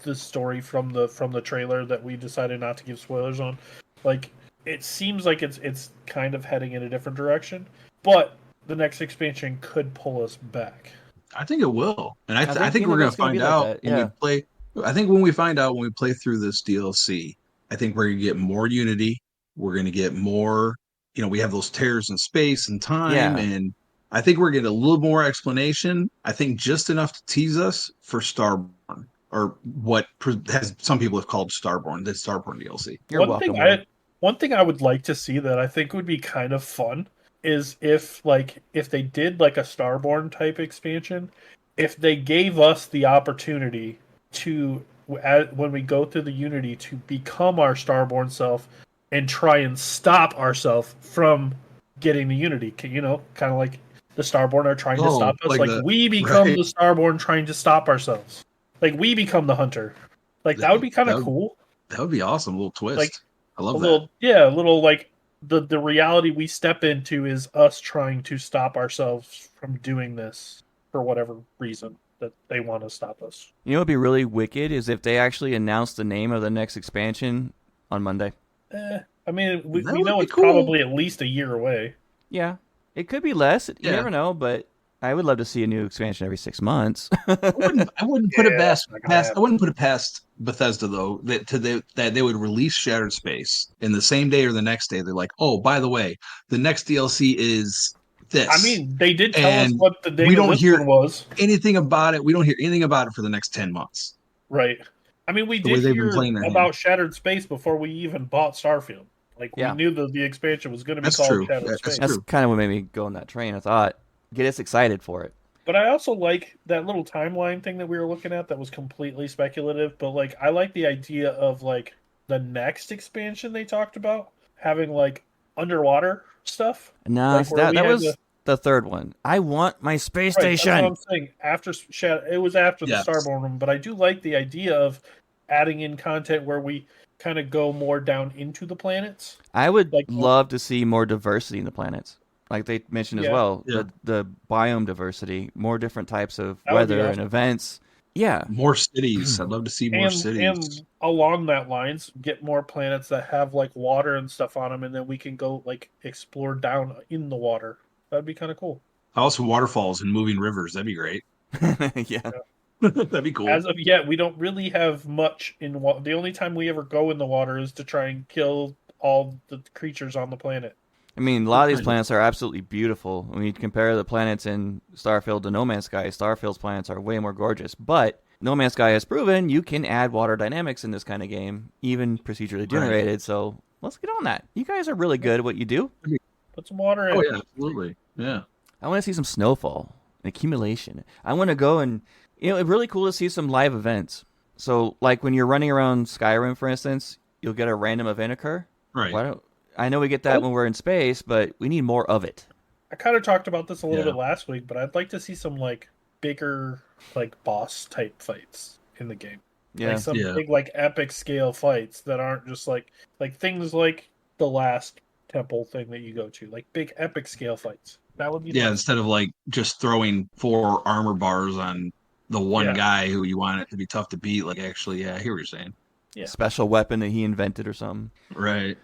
the story from the trailer that we decided not to give spoilers on, like, it seems like it's kind of heading in a different direction. But the next expansion could pull us back. I think it will, and I think we're going to find out like when we play. I think when we find out when we play through this DLC, I think we're going to get more unity. We're going to get more. You know, we have those tears in space and time, and I think we're getting a little more explanation. I think just enough to tease us for Starborn, or what has some people have called Starborn, the Starborn DLC. You're welcome. One thing I would like to see that I think would be kind of fun is if they did like a Starborn type expansion, if they gave us the opportunity to, when we go through the Unity, to become our Starborn self and try and stop ourselves from getting the Unity. You know, kind of like the Starborn are trying to stop us. Like we become the Starborn trying to stop ourselves. Like we become the hunter. Like that would be kind of cool. That would be awesome. A little twist. Like, I love that. A little like the reality we step into is us trying to stop ourselves from doing this for whatever reason that they want to stop us. You know what would be really wicked is if they actually announced the name of the next expansion on Monday. I mean, we know it's probably at least a year away. Yeah. It could be less. You never know, but I would love to see a new expansion every 6 months. I wouldn't put it past I wouldn't put it past Bethesda though that they would release Shattered Space in the same day or the next day. They're like, oh, by the way, the next DLC is this. I mean, they did tell us what the name of this one was. Anything about it. We don't hear anything about it for the next 10 months. Right. I mean, we did hear about Shattered Space before we even bought Starfield. Like, we knew that the expansion was going to be called Shattered Space. That's kind of what made me go on that train. I thought, get us excited for it. But I also like that little timeline thing that we were looking at that was completely speculative. But, like, I like the idea of, like, the next expansion they talked about having, like, underwater stuff. No, like, that was the third one. I want my space station. That's what I'm saying. It was after the Starborn one. But I do like the idea of adding in content where we kind of go more down into the planets. I would love to see more diversity in the planets. Like they mentioned as well, the biome diversity, more different types of weather and events. Yeah. More cities. I'd love to see more cities. And along that lines, get more planets that have like water and stuff on them, and then we can go like explore down in the water. That'd be kind of cool. Also, waterfalls and moving rivers. That'd be great. Yeah. That'd be cool. As of yet, we don't really have much in water. The only time we ever go in the water is to try and kill all the creatures on the planet. I mean, a lot of these planets are absolutely beautiful. When you compare the planets in Starfield to No Man's Sky, Starfield's planets are way more gorgeous. But No Man's Sky has proven you can add water dynamics in this kind of game, even procedurally generated. Right. So let's get on that. You guys are really good at what you do. Put some water in. Oh, yeah, absolutely. Yeah. I want to see some snowfall, accumulation. I want to go and, it's really cool to see some live events. So, like when you're running around Skyrim, for instance, you'll get a random event occur. Right. I know we get that when we're in space, but we need more of it. I kind of talked about this a little bit last week, but I'd like to see some like bigger like boss type fights in the game. Yeah. Like some big like epic scale fights that aren't just like things like the last temple thing that you go to, like big epic scale fights. That would be nice. Instead of like just throwing 4 armor bars on the one guy who you want it to be tough to beat. Like actually, I hear what you're saying. Yeah. Special weapon that he invented or something. Right.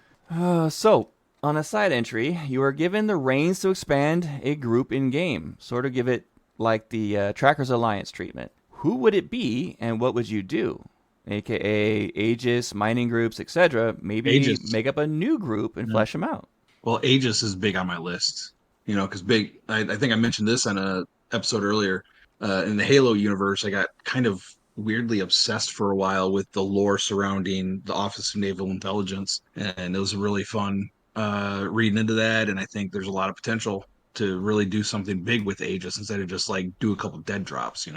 So, on a side entry, you are given the reins to expand a group in-game. Sort of give it like the Trackers Alliance treatment. Who would it be, and what would you do? AKA Aegis, mining groups, etc. Maybe Aegis. Make up a new group and flesh them out. Well, Aegis is big on my list. Because I think I mentioned this on a episode earlier. In the Halo universe, I got kind of weirdly obsessed for a while with the lore surrounding the Office of Naval Intelligence, and it was really fun reading into that. And I think there's a lot of potential to really do something big with Aegis instead of just like do a couple dead drops.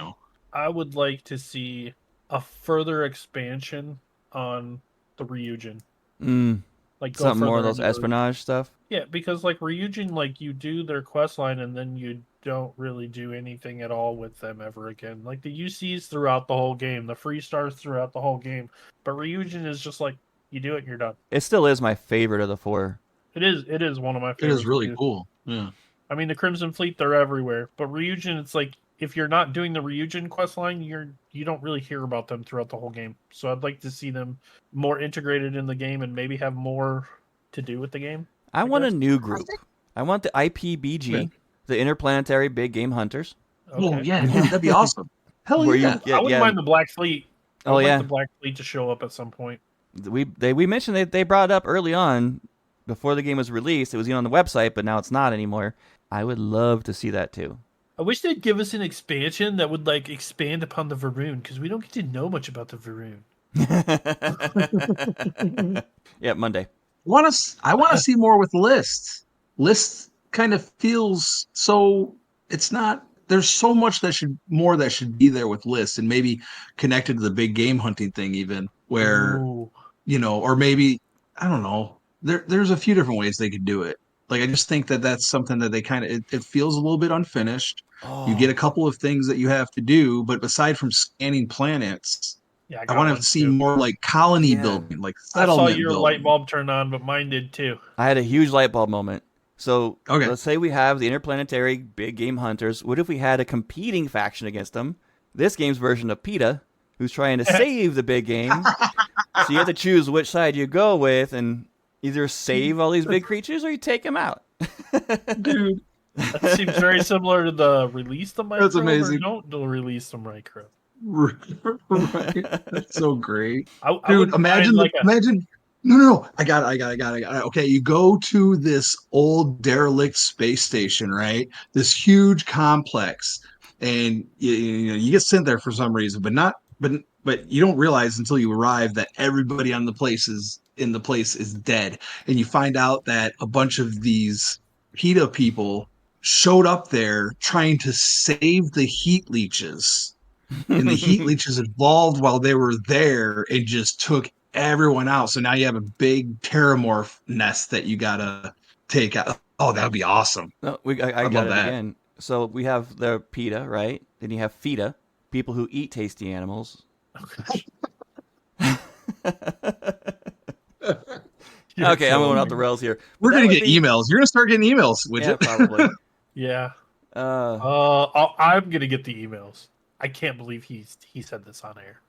I would like to see a further expansion on the Ryujin. Like something more of those espionage stuff. Yeah, because like Ryujin, like you do their quest line and then you don't really do anything at all with them ever again. Like the UCs throughout the whole game, the Freestars throughout the whole game, but Ryujin is just like you do it and you're done. It still is my favorite of the 4. It is one of my favorites. It is really cool. Yeah. I mean, the Crimson Fleet, they're everywhere, but Ryujin, it's like if you're not doing the Ryujin quest line, you don't really hear about them throughout the whole game. So I'd like to see them more integrated in the game and maybe have more to do with the game. I want a new group. I want the IPBG, the Interplanetary Big Game Hunters. Okay. Oh yeah, that'd be awesome. Hell yeah! I wouldn't mind the Black Fleet. I would like the Black Fleet to show up at some point. We mentioned they brought it up early on before the game was released. It was on the website, but now it's not anymore. I would love to see that too. I wish they'd give us an expansion that would like expand upon the Varun, because we don't get to know much about the Varun. Yeah, Monday. I want to see more with lists. Lists kind of feels so. It's not. There's so much that should be there with lists, and maybe connected to the big game hunting thing, even where or maybe I don't know. There's a few different ways they could do it. Like I just think that's something that they kind of it feels a little bit unfinished. You get a couple of things that you have to do, but aside from scanning planets. Yeah, I want to see more like colony building, like settlement. I saw your light bulb turn on, but mine did too. I had a huge light bulb moment. So let's say we have the Interplanetary Big Game Hunters. What if we had a competing faction against them? This game's version of PETA, who's trying to save the big game. So you have to choose which side you go with and either save all these big creatures or you take them out. Dude, that seems very similar to the release the micro. That's amazing. Or don't release the micro. Right. That's so great. Dude, imagine. No. I got it. Okay, you go to this old derelict space station, right? This huge complex, and you get sent there for some reason, but you don't realize until you arrive that everybody in the place is dead, and you find out that a bunch of these PETA people showed up there trying to save the heat leeches. And the heat leeches evolved while they were there and just took everyone out. So now you have a big terramorph nest that you gotta take out. Oh, that would be awesome. No, I got it again. So we have the PETA, right? Then you have FETA, people who eat tasty animals. Okay, I'm going off the rails here. We're gonna get emails. You're gonna start getting emails, Wigit. Yeah, probably. Yeah. I'm gonna get the emails. I can't believe he said this on air.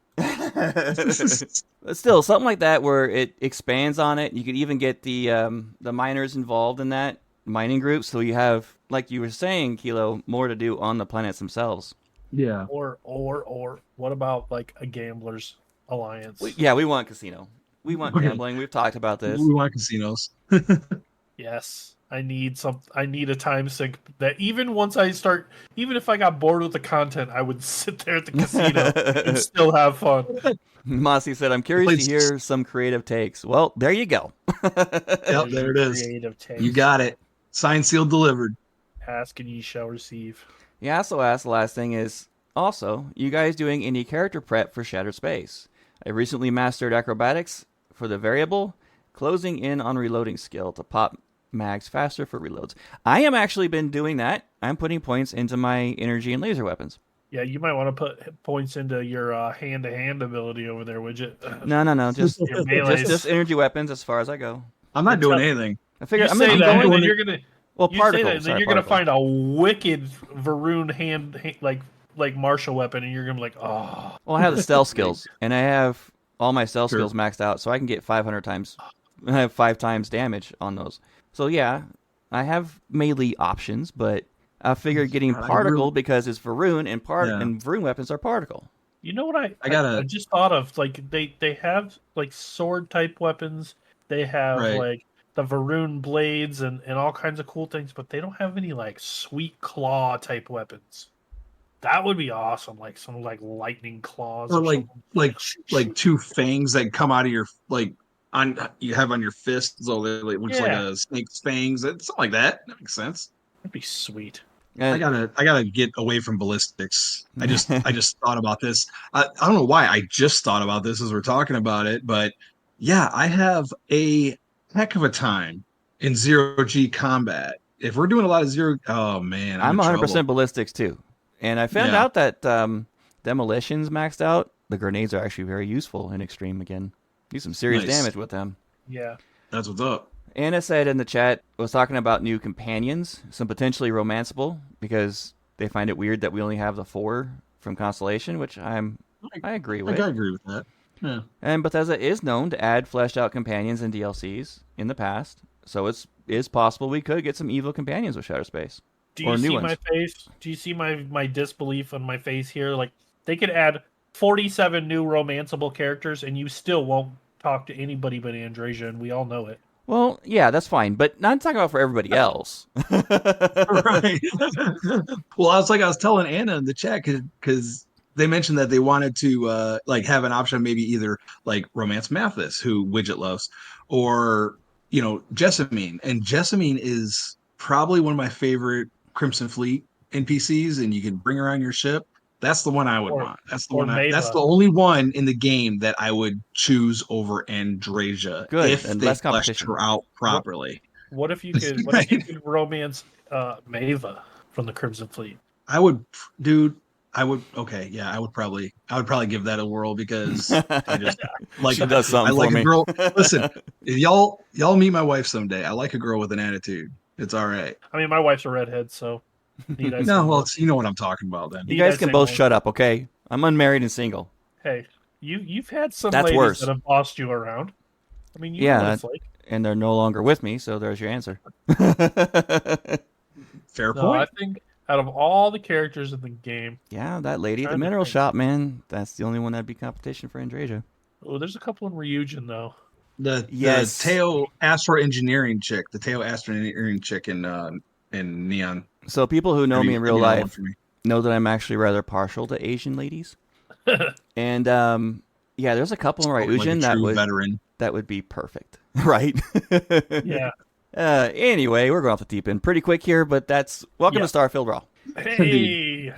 But still, something like that where it expands on it. You could even get the miners involved in that mining group, so you have, like you were saying, Kilo, more to do on the planets themselves. Yeah. Or what about like a gamblers alliance? We want casino. We want gambling. We've talked about this. We want casinos. Yes, I need a time sink that even if I got bored with the content, I would sit there at the casino and still have fun. Mossy said, "I'm curious to hear some creative takes." Well, there you go. Yep, there it is. Creative takes. You got it. Signed, sealed, delivered. Ask and ye shall receive. Yeah, also asked, the last thing is, also, you guys doing any character prep for Shattered Space? I recently mastered acrobatics for the variable, closing in on reloading skill to pop mags faster for reloads. I am actually been doing that. I'm putting points into my energy and laser weapons. Yeah, you might want to put points into your hand-to-hand ability over there, Widget. No, just Your melees. just energy weapons as far as I go. I'm not doing anything. I figure You I'm say I'm that, going. and then you're gonna. Well, You particle. say that, and then Sorry, you're gonna particle. find a wicked Varun hand like martial weapon, and you're gonna be like, oh. Well, I have the stealth skills, and I have all my stealth Sure. skills maxed out, so I can get 500 times. I have 5 times damage on those. So yeah, I have melee options, but I figured getting God, I particle really- because it's Varun and Yeah. and Varun weapons are particle. You know what I just thought of? Like they have like sword type weapons. They have Right. like the Varun blades and all kinds of cool things, but they don't have any like sweet claw type weapons. That would be awesome, like some like lightning claws, Or something. like two fangs that come out of your you have on your fist, so it looks like Yeah. a snake's fangs. Something like that. That makes sense. That'd be sweet. I gotta get away from ballistics. I just thought about this. I don't know why I just thought about this as we're talking about it, but yeah, I have a heck of a time in 0G combat. If we're doing a lot of zero, oh man, I'm in 100% trouble. ballistics too, and I found Yeah. out that demolitions maxed out. The grenades are actually very useful in extreme again. Do some serious Nice. damage with them. Yeah. That's what's up. Anna said in the chat, was talking about new companions, some potentially romanceable, because they find it weird that we only have the 4 from Constellation, which I agree with. I agree with that. Yeah. And Bethesda is known to add fleshed out companions in DLCs in the past, so it is possible we could get some evil companions with Shattered Space. Do Or you new see ones. my face? Do you see my disbelief on my face here? Like they could add 47 new romanceable characters, and you still won't talk to anybody but Andrasia, and we all know it. Well, yeah, that's fine, but not talking about for everybody else. Right. Well, I was telling Anna in the chat because they mentioned that they wanted to like have an option, maybe either like Romance Mathis, who Widget loves, or Jessamine. And Jessamine is probably one of my favorite Crimson Fleet NPCs, and you can bring her on your ship. That's the one I would want. That's the or one. That's Mava. the only one in the game that I would choose over Andrasia Good, if and they less fleshed competition. her out properly. What if you could? What if you could romance Mava from the Crimson Fleet? I would, dude. I would. Okay, yeah. I would probably give that a whirl because I just like. She does something I like for me. a girl. Listen, if y'all meet my wife someday. I like a girl with an attitude. It's all right. I mean, my wife's a redhead, so need I say No, more? well, you know what I'm talking about then. You Need guys I can say both more? shut up, okay? I'm unmarried and single. Hey, you've had some That's ladies worse. that have bossed you around. I mean, you Yeah, know what it's like. And they're no longer with me, so there's your answer. Fair No, I point. think out of all the characters in the game, Yeah, that lady at the Trying to mineral think. shop, man. That's the only one that'd be competition for Andrasia. oh, there's a couple in Ryujin though. Yes. The Teo Astro Engineering chick in Neon. So people who know me in real Give that one life for me. know that I'm actually rather partial to Asian ladies. And yeah, there's a couple in Like a Ryujin true veteran. that would be perfect, right? Yeah. Anyway, we're going off the deep end pretty quick here, but welcome Yeah. to Starfield RAW. Hey.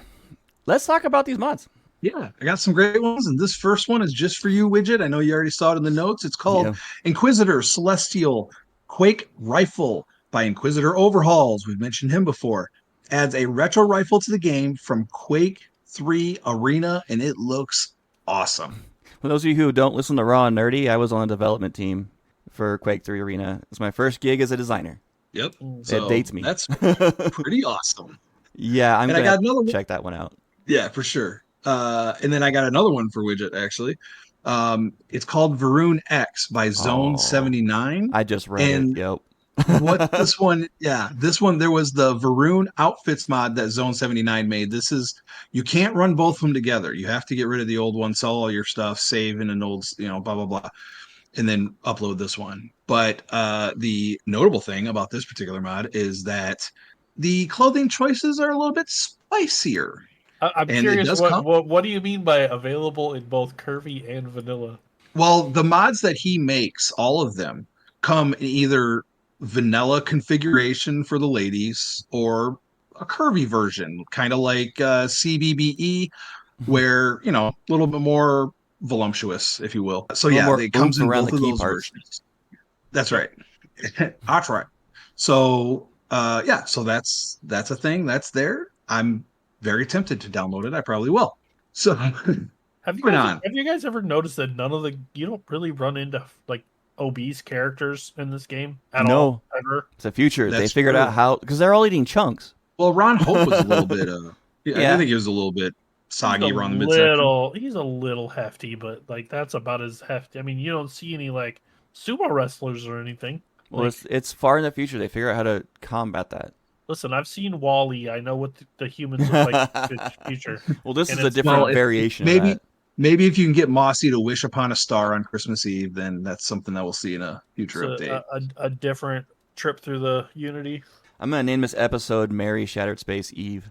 Let's talk about these mods. Yeah, I got some great ones, and this first one is just for you, Widget. I know you already saw it in the notes. It's called Yeah. Inquisitor Celestial Quake Rifle by Inquisitor Overhauls. We've mentioned him before. Adds a retro rifle to the game from Quake 3 Arena, and it looks awesome. For those of you who don't listen to Raw and Nerdy, I was on the development team for Quake 3 Arena. It's my first gig as a designer. Yep, It dates me. That's pretty awesome. Yeah, I'm And I got going another to one. check that one out. Yeah, for sure. And then I got another one for Widget actually. It's called Varun X by Zone Oh, 79. I just read it. And Yep. what this one, this one, there was the Varun outfits mod that Zone 79 made. This is, you can't run both of them together. You have to get rid of the old one, sell all your stuff, save in an old, blah, blah, blah, and then upload this one. But the notable thing about this particular mod is that the clothing choices are a little bit spicier. I'm And it curious, does what, come, what do you mean by available in both curvy and vanilla? well, the mods that he makes, all of them, come in either vanilla configuration for the ladies or a curvy version, kind of like CBBE, where, a little bit more voluptuous, if you will. So A little yeah, more it comes oomph in around the both of key those parts. versions. That's Yep. right. That's right. So yeah, so that's a thing that's there. I'm very tempted to download it. I probably will. So Have you moving guys on. have you guys ever noticed that you don't really run into like obese characters in this game at all No, ever? it's the future. They That's figured out true. how, because they're all eating chunks. Well, Ron Hope was a little bit I Yeah. think he was a little bit soggy around the midsection. He's a little hefty, but like that's about as hefty. I mean, you don't see any like sumo wrestlers or anything. Well, Like, it's far in the future. They figure out how to combat that. listen, I've seen Wally. I know what the humans look like in the future, Well, this and is a it's Well, different variation of maybe that. maybe if you can get Mossy to wish upon a star on Christmas Eve, then that's something that we'll see in a it's future update. a different trip through the Unity. I'm gonna name this episode "Mary Shattered Space Eve."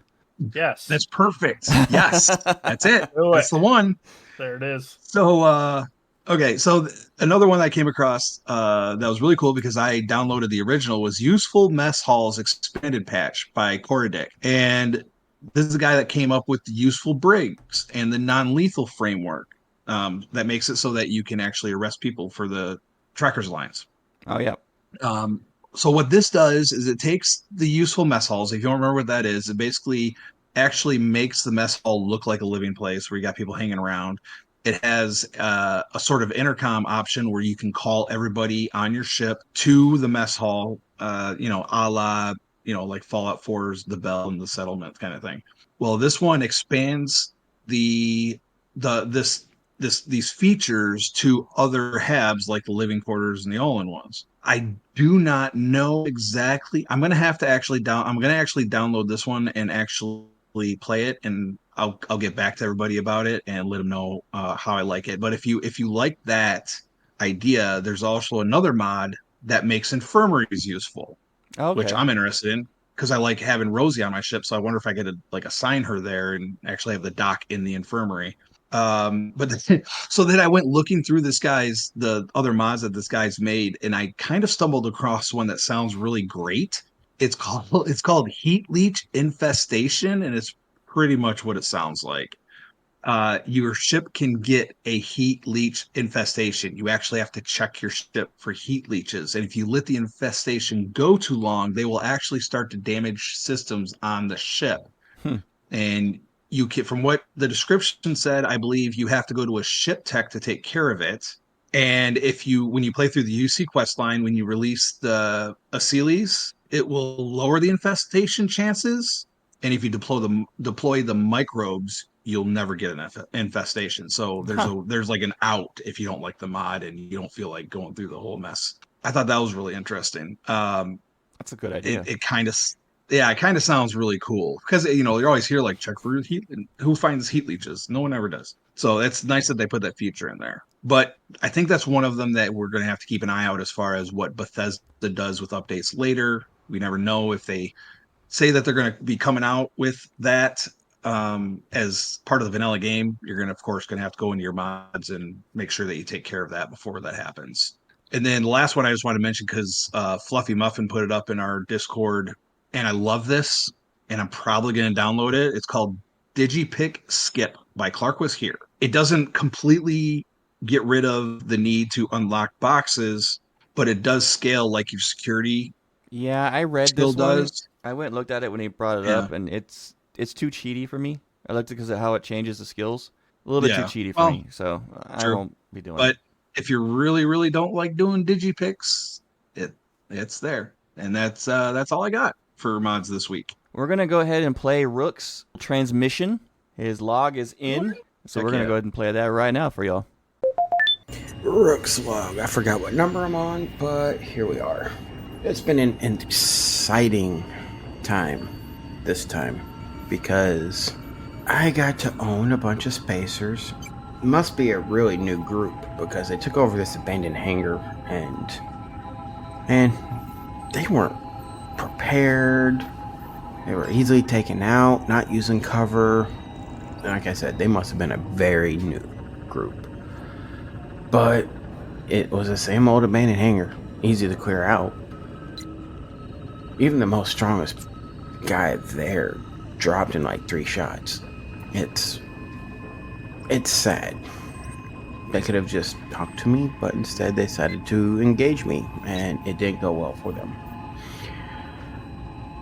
Yes, That's perfect. Yes, that's it. do That's it. the one. There it is. So okay, so another one that I came across that was really cool because I downloaded the original was Useful Mess Hall's Expanded Patch by Korodic. And this is the guy that came up with the useful brigs and the non-lethal framework that makes it so that you can actually arrest people for the Trackers Alliance. Oh yeah. Um, so what this does is it takes the useful mess halls. If you don't remember what that is, it basically actually makes the mess hall look like a living place where you got people hanging around. It has a sort of intercom option where you can call everybody on your ship to the mess hall, a la, like Fallout 4's The Bell and the Settlement kind of thing. Well, this one expands the the these features to other habs like the living quarters and the all-in-ones. I do not know exactly. I'm gonna actually download this one and actually play it, and I'll get back to everybody about it and let them know how I like it. But if you like that idea, there's also another mod that makes infirmaries useful, which Okay. I'm interested in because I like having Rosie on my ship. So I wonder if I could like assign her there and actually have the dock in the infirmary. But so then I went looking through the other mods that this guy's made, and I kind of stumbled across one that sounds really great. It's called Heat Leech Infestation, and it's pretty much what it sounds like. Your ship can get a heat leech infestation. You actually have to check your ship for heat leeches. And if you let the infestation go too long, they will actually start to damage systems on the ship. Hmm. And you can, from what the description said, I believe you have to go to a ship tech to take care of it. And when you play through the UC quest line, when you release the Aseles, it will lower the infestation chances. And if you deploy the microbes, you'll never get an infestation. So there's like an out if you don't like the mod and you don't feel like going through the whole mess. I thought that was really interesting. That's a good idea. It kind of it kind of sounds really cool because you're always here like check for heat, and who finds heat leeches? No one ever does. So it's nice that they put that feature in there. But I think that's one of them that we're going to have to keep an eye out as far as what Bethesda does with updates later. We never know if they say that they're going to be coming out with that as part of the vanilla game. You're going to, of course, going to have to go into your mods and make sure that you take care of that before that happens. And then the last one I just want to mention because Fluffy Muffin put it up in our Discord, and I love this, and I'm probably going to download it. It's called DigiPick Skip by Clark Was Here. It doesn't completely get rid of the need to unlock boxes, but it does scale like your security Yeah, I read still this one. does. I went and looked at it when he brought it Yeah. up, and it's too cheaty for me. I looked at it because of how it changes the skills. A little bit too Yeah. cheaty for Well, me, so I true. won't be doing But it. if you really, really don't like doing digipicks, it's there. And that's all I got for mods this week. We're gonna go ahead and play Rook's Transmission. His log is in, so Heck we're going to yeah. go ahead and play that right now for y'all. Rook's log. I forgot what number I'm on, but here we are. It's been an exciting time this time because I got to own a bunch of spacers. Must be a really new group because they took over this abandoned hangar and they weren't prepared. They were easily taken out, not using cover. Like I said, they must have been a very new group. But it was the same old abandoned hangar, easy to clear out. Even the most strongest guy there dropped in like 3 shots. It's sad. They could have just talked to me, but instead they decided to engage me, and it didn't go well for them.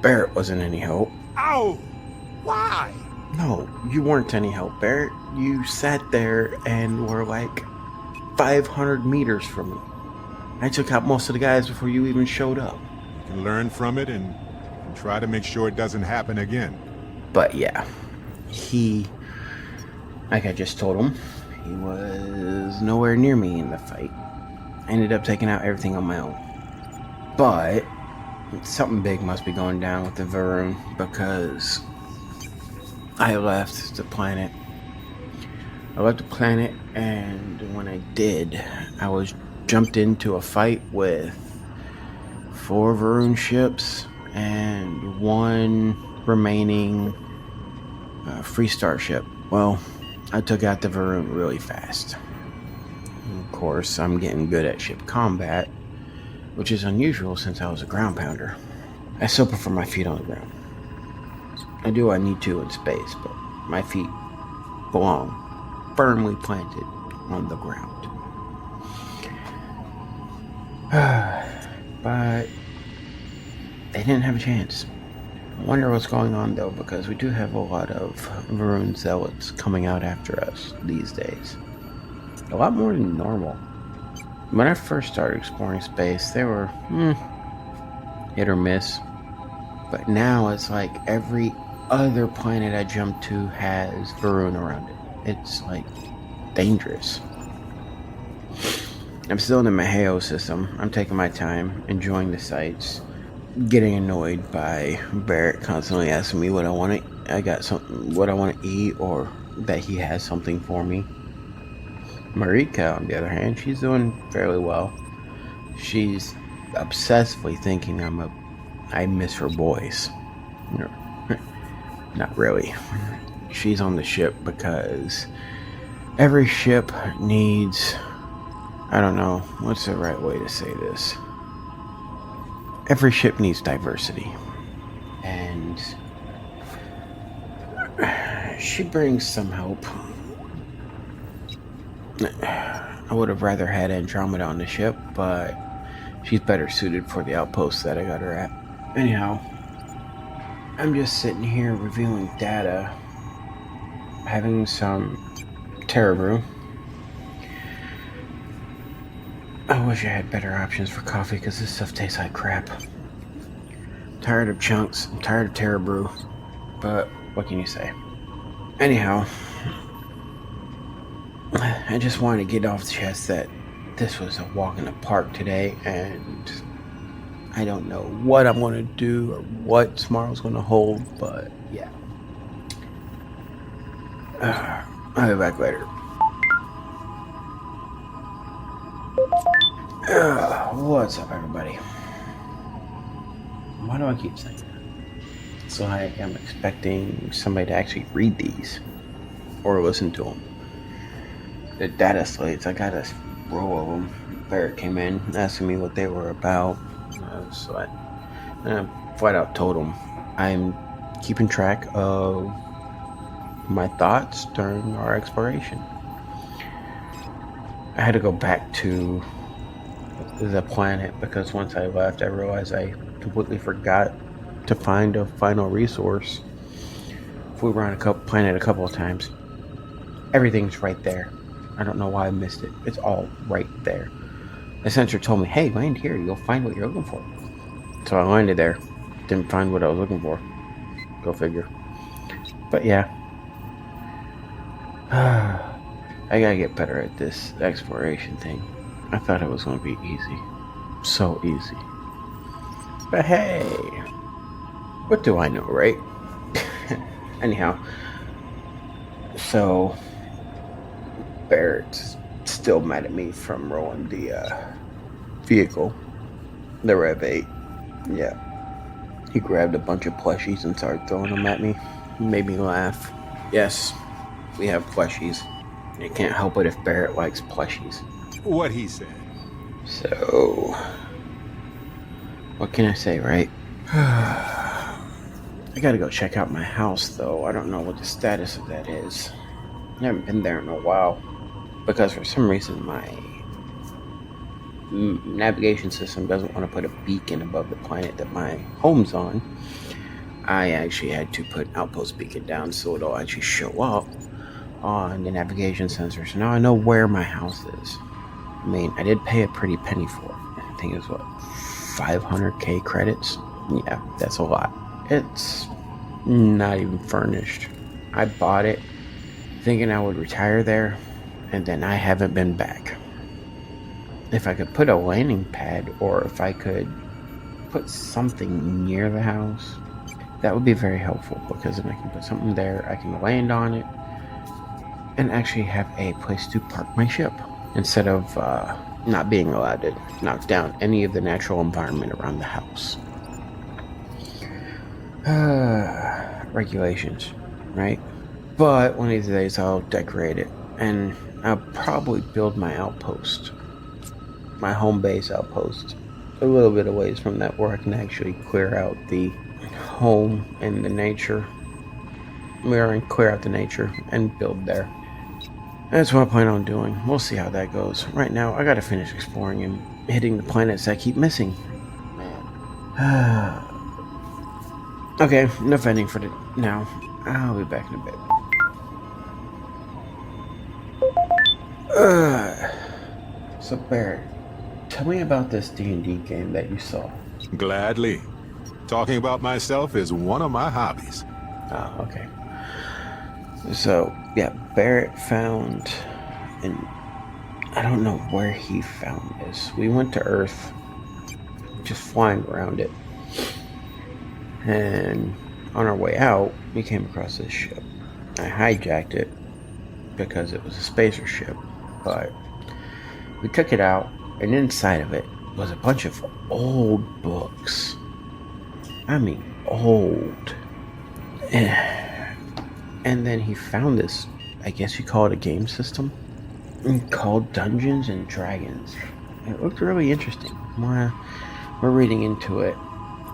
Barrett wasn't any help. Ow! Why? No, you weren't any help, Barrett. You sat there and were like 500 meters from me. I took out most of the guys before you even showed up. You can learn from it and try to make sure it doesn't happen again. But yeah, like I just told him, he was nowhere near me in the fight. I ended up taking out everything on my own. But something big must be going down with the Varun because I left the planet. And when I did, I was jumped into a fight with 4 Varun ships and 1 remaining Freestar ship. Well, I took out the Varun really fast. And of course, I'm getting good at ship combat, which is unusual since I was a ground pounder. I still prefer my feet on the ground. I do what I need to in space, but my feet belong firmly planted on the ground. But they didn't have a chance. I wonder what's going on though, because we do have a lot of Varun zealots coming out after us these days. A lot more than normal. When I first started exploring space, they were hit or miss. But now it's like every other planet I jump to has Varun around it. It's like dangerous. I'm still in the Maheo system. I'm taking my time, enjoying the sights, getting annoyed by Barrett constantly asking me what I want to eat, or that he has something for me. Marika, on the other hand, she's doing fairly well. She's obsessively thinking I miss her voice. Not really. She's on the ship because every ship needs, I don't know, what's the right way to say this? Every ship needs diversity. And she brings some help. I would have rather had Andromeda on the ship, but she's better suited for the outpost that I got her at. Anyhow, I'm just sitting here reviewing data, having some Terrabrew. I wish I had better options for coffee because this stuff tastes like crap. I'm tired of chunks, I'm tired of Terrabrew, but what can you say? Anyhow, I just wanted to get off the chest that this was a walk in the park today, and I don't know what I'm going to do or what tomorrow's going to hold, but yeah. I'll be back later. What's up, everybody? Why do I keep saying that? It's like I'm expecting somebody to actually read these or listen to them. The data slates, I got a row of them. Barrett came in asking me what they were about. So I flat out told him I'm keeping track of my thoughts during our exploration. I had to go back to the planet because once I left, I realized I completely forgot to find a final resource. Flew around planet a couple of times. Everything's right there. I don't know why I missed it. It's all right there. The sensor told me, hey, land here, you'll find what you're looking for. So I landed there. Didn't find what I was looking for. Go figure. But yeah. I gotta get better at this exploration thing. I thought it was gonna be easy. So easy. But hey, what do I know, right? Anyhow, so Barrett's still mad at me from rolling the vehicle, the Rev 8. Yeah. He grabbed a bunch of plushies and started throwing them at me. Made me laugh. Yes, we have plushies. You can't help it if Barrett likes plushies. What he said. So, what can I say, right? I gotta go check out my house, though. I don't know what the status of that is. I haven't been there in a while. Because for some reason, my navigation system doesn't want to put a beacon above the planet that my home's on. I actually had to put an outpost beacon down so it'll actually show up on the navigation sensor. So now I know where my house is. I mean, I did pay a pretty penny for it. I think it was, 500k credits? Yeah, that's a lot. It's not even furnished. I bought it thinking I would retire there, and then I haven't been back. If I could put a landing pad, or if I could put something near the house, that would be very helpful, because then I can put something there, I can land on it, and actually have a place to park my ship, instead of not being allowed to knock down any of the natural environment around the house. Regulations, right? But one of these days I'll decorate it, and I'll probably build my outpost, my home base outpost, a little bit of ways from that, where I can actually clear out the home and the nature. Clear out the nature and build there. That's what I plan on doing. We'll see how that goes. Right now, I gotta finish exploring and hitting the planets I keep missing. Man. Okay, enough ending for now. I'll be back in a bit. So Barrett, tell me about this D&D game that you saw. Gladly. Talking about myself is one of my hobbies. Oh, okay. So, yeah, Barrett found, and I don't know where he found this. We went to Earth, just flying around it. And on our way out, we came across this ship. I hijacked it because it was a spacer ship, but we took it out, and inside of it was a bunch of old books. I mean, old. And then he found this, I guess you call it a game system, called Dungeons and Dragons. It looked really interesting. We're reading into it,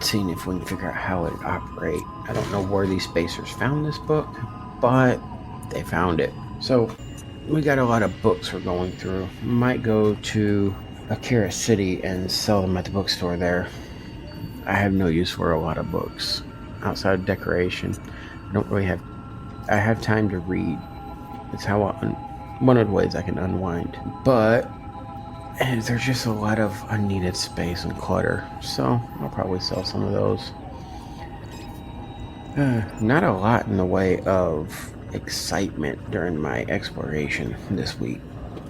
seeing if we can figure out how it would operate. I don't know where these spacers found this book, but they found it. So we got a lot of books we're going through. We might go to Akira City and sell them at the bookstore there. I have no use for a lot of books outside of decoration. I have time to read. It's how one of the ways I can unwind. But there's just a lot of unneeded space and clutter, so I'll probably sell some of those. Not a lot in the way of excitement during my exploration this week,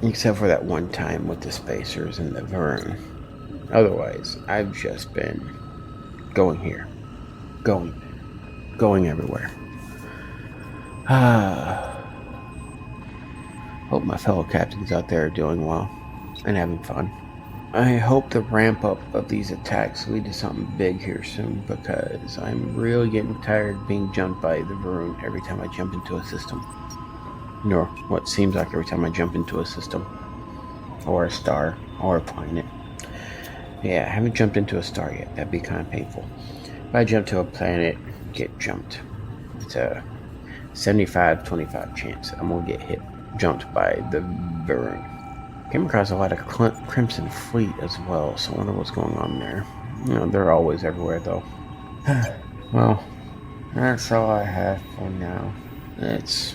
except for that one time with the spacers and the Vern. Otherwise, I've just been going here, going everywhere. Hope my fellow captains out there are doing well and having fun. I hope the ramp up of these attacks lead to something big here soon, because I'm really getting tired of being jumped by the Varun every time I jump into a system. Or what seems like every time I jump into a system. Or a star. Or a planet. Yeah, I haven't jumped into a star yet. That'd be kind of painful. If I jump to a planet, get jumped. It's a 75-25 chance I'm gonna get jumped by the Varun. Came across a lot of Crimson Fleet as well, so I wonder what's going on there. They're always everywhere, though. Well, that's all I have for now. It's,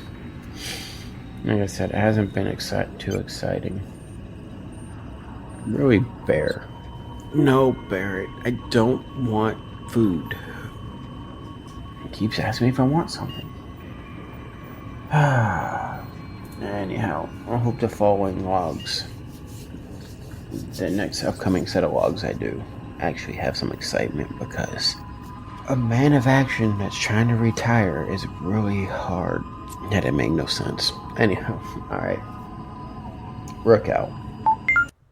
like I said, it hasn't been too exciting. Really bare. No, Barrett, I don't want food. He keeps asking me if I want something. Anyhow, I hope the following logs, the next upcoming set of logs I do, actually have some excitement, because a man of action that's trying to retire is really hard. That didn't make no sense. Anyhow, alright. Rook out.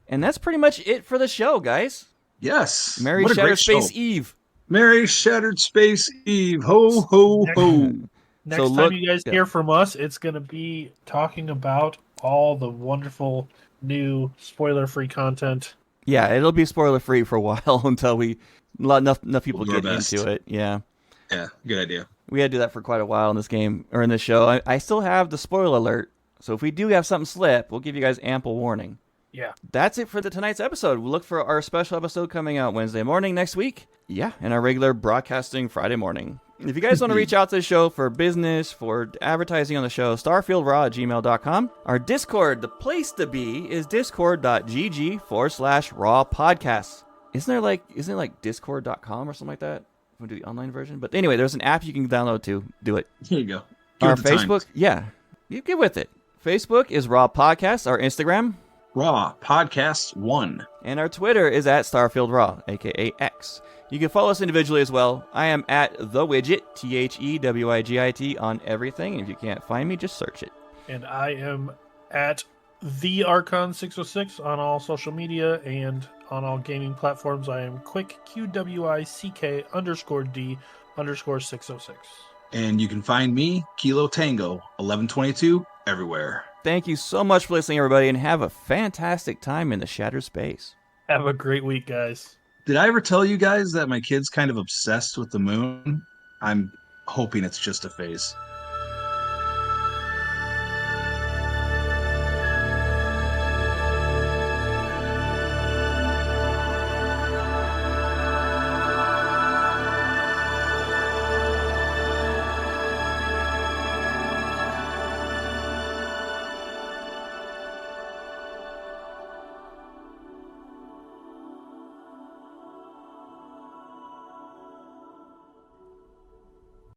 And that's pretty much it for the show, guys. Yes. Merry What a Shattered great Space show. Eve. Merry Shattered Space Eve. Ho, ho, ho. Next So time you guys yeah. hear from us, it's going to be talking about all the wonderful new spoiler-free content. Yeah, it'll be spoiler free for a while until enough people We'll do our get best. into it. Yeah. Yeah, good idea. We had to do that for quite a while in this game, or in this show. I still have the spoiler alert, so if we do have something slip, we'll give you guys ample warning. Yeah. That's it for tonight's episode. We'll look for our special episode coming out Wednesday morning next week. Yeah, and our regular broadcasting Friday morning. If you guys want to reach out to the show for business, for advertising on the show, starfieldRAW@gmail.com. Our Discord, the place to be, is discord.gg/raw podcasts. Isn't it like discord.com or something like that? We'll do the online version. But anyway, there's an app you can download to do it. Here you go. Give Our it the time. Facebook, yeah, you get with it. Facebook is Raw Podcasts. Our Instagram, Raw Podcasts 1. and our Twitter is at Starfield RAW, aka X. You can follow us individually as well. I am at the Wigit, TheWigit, on everything. And if you can't find me, just search it. And I am at the Archon 606 on all social media and on all gaming platforms. I am quick QWICK_D_606. And you can find me, Kilo Tango, 1122, everywhere. Thank you so much for listening, everybody, and have a fantastic time in the Shattered Space. Have a great week, guys. Did I ever tell you guys that my kid's kind of obsessed with the moon? I'm hoping it's just a phase.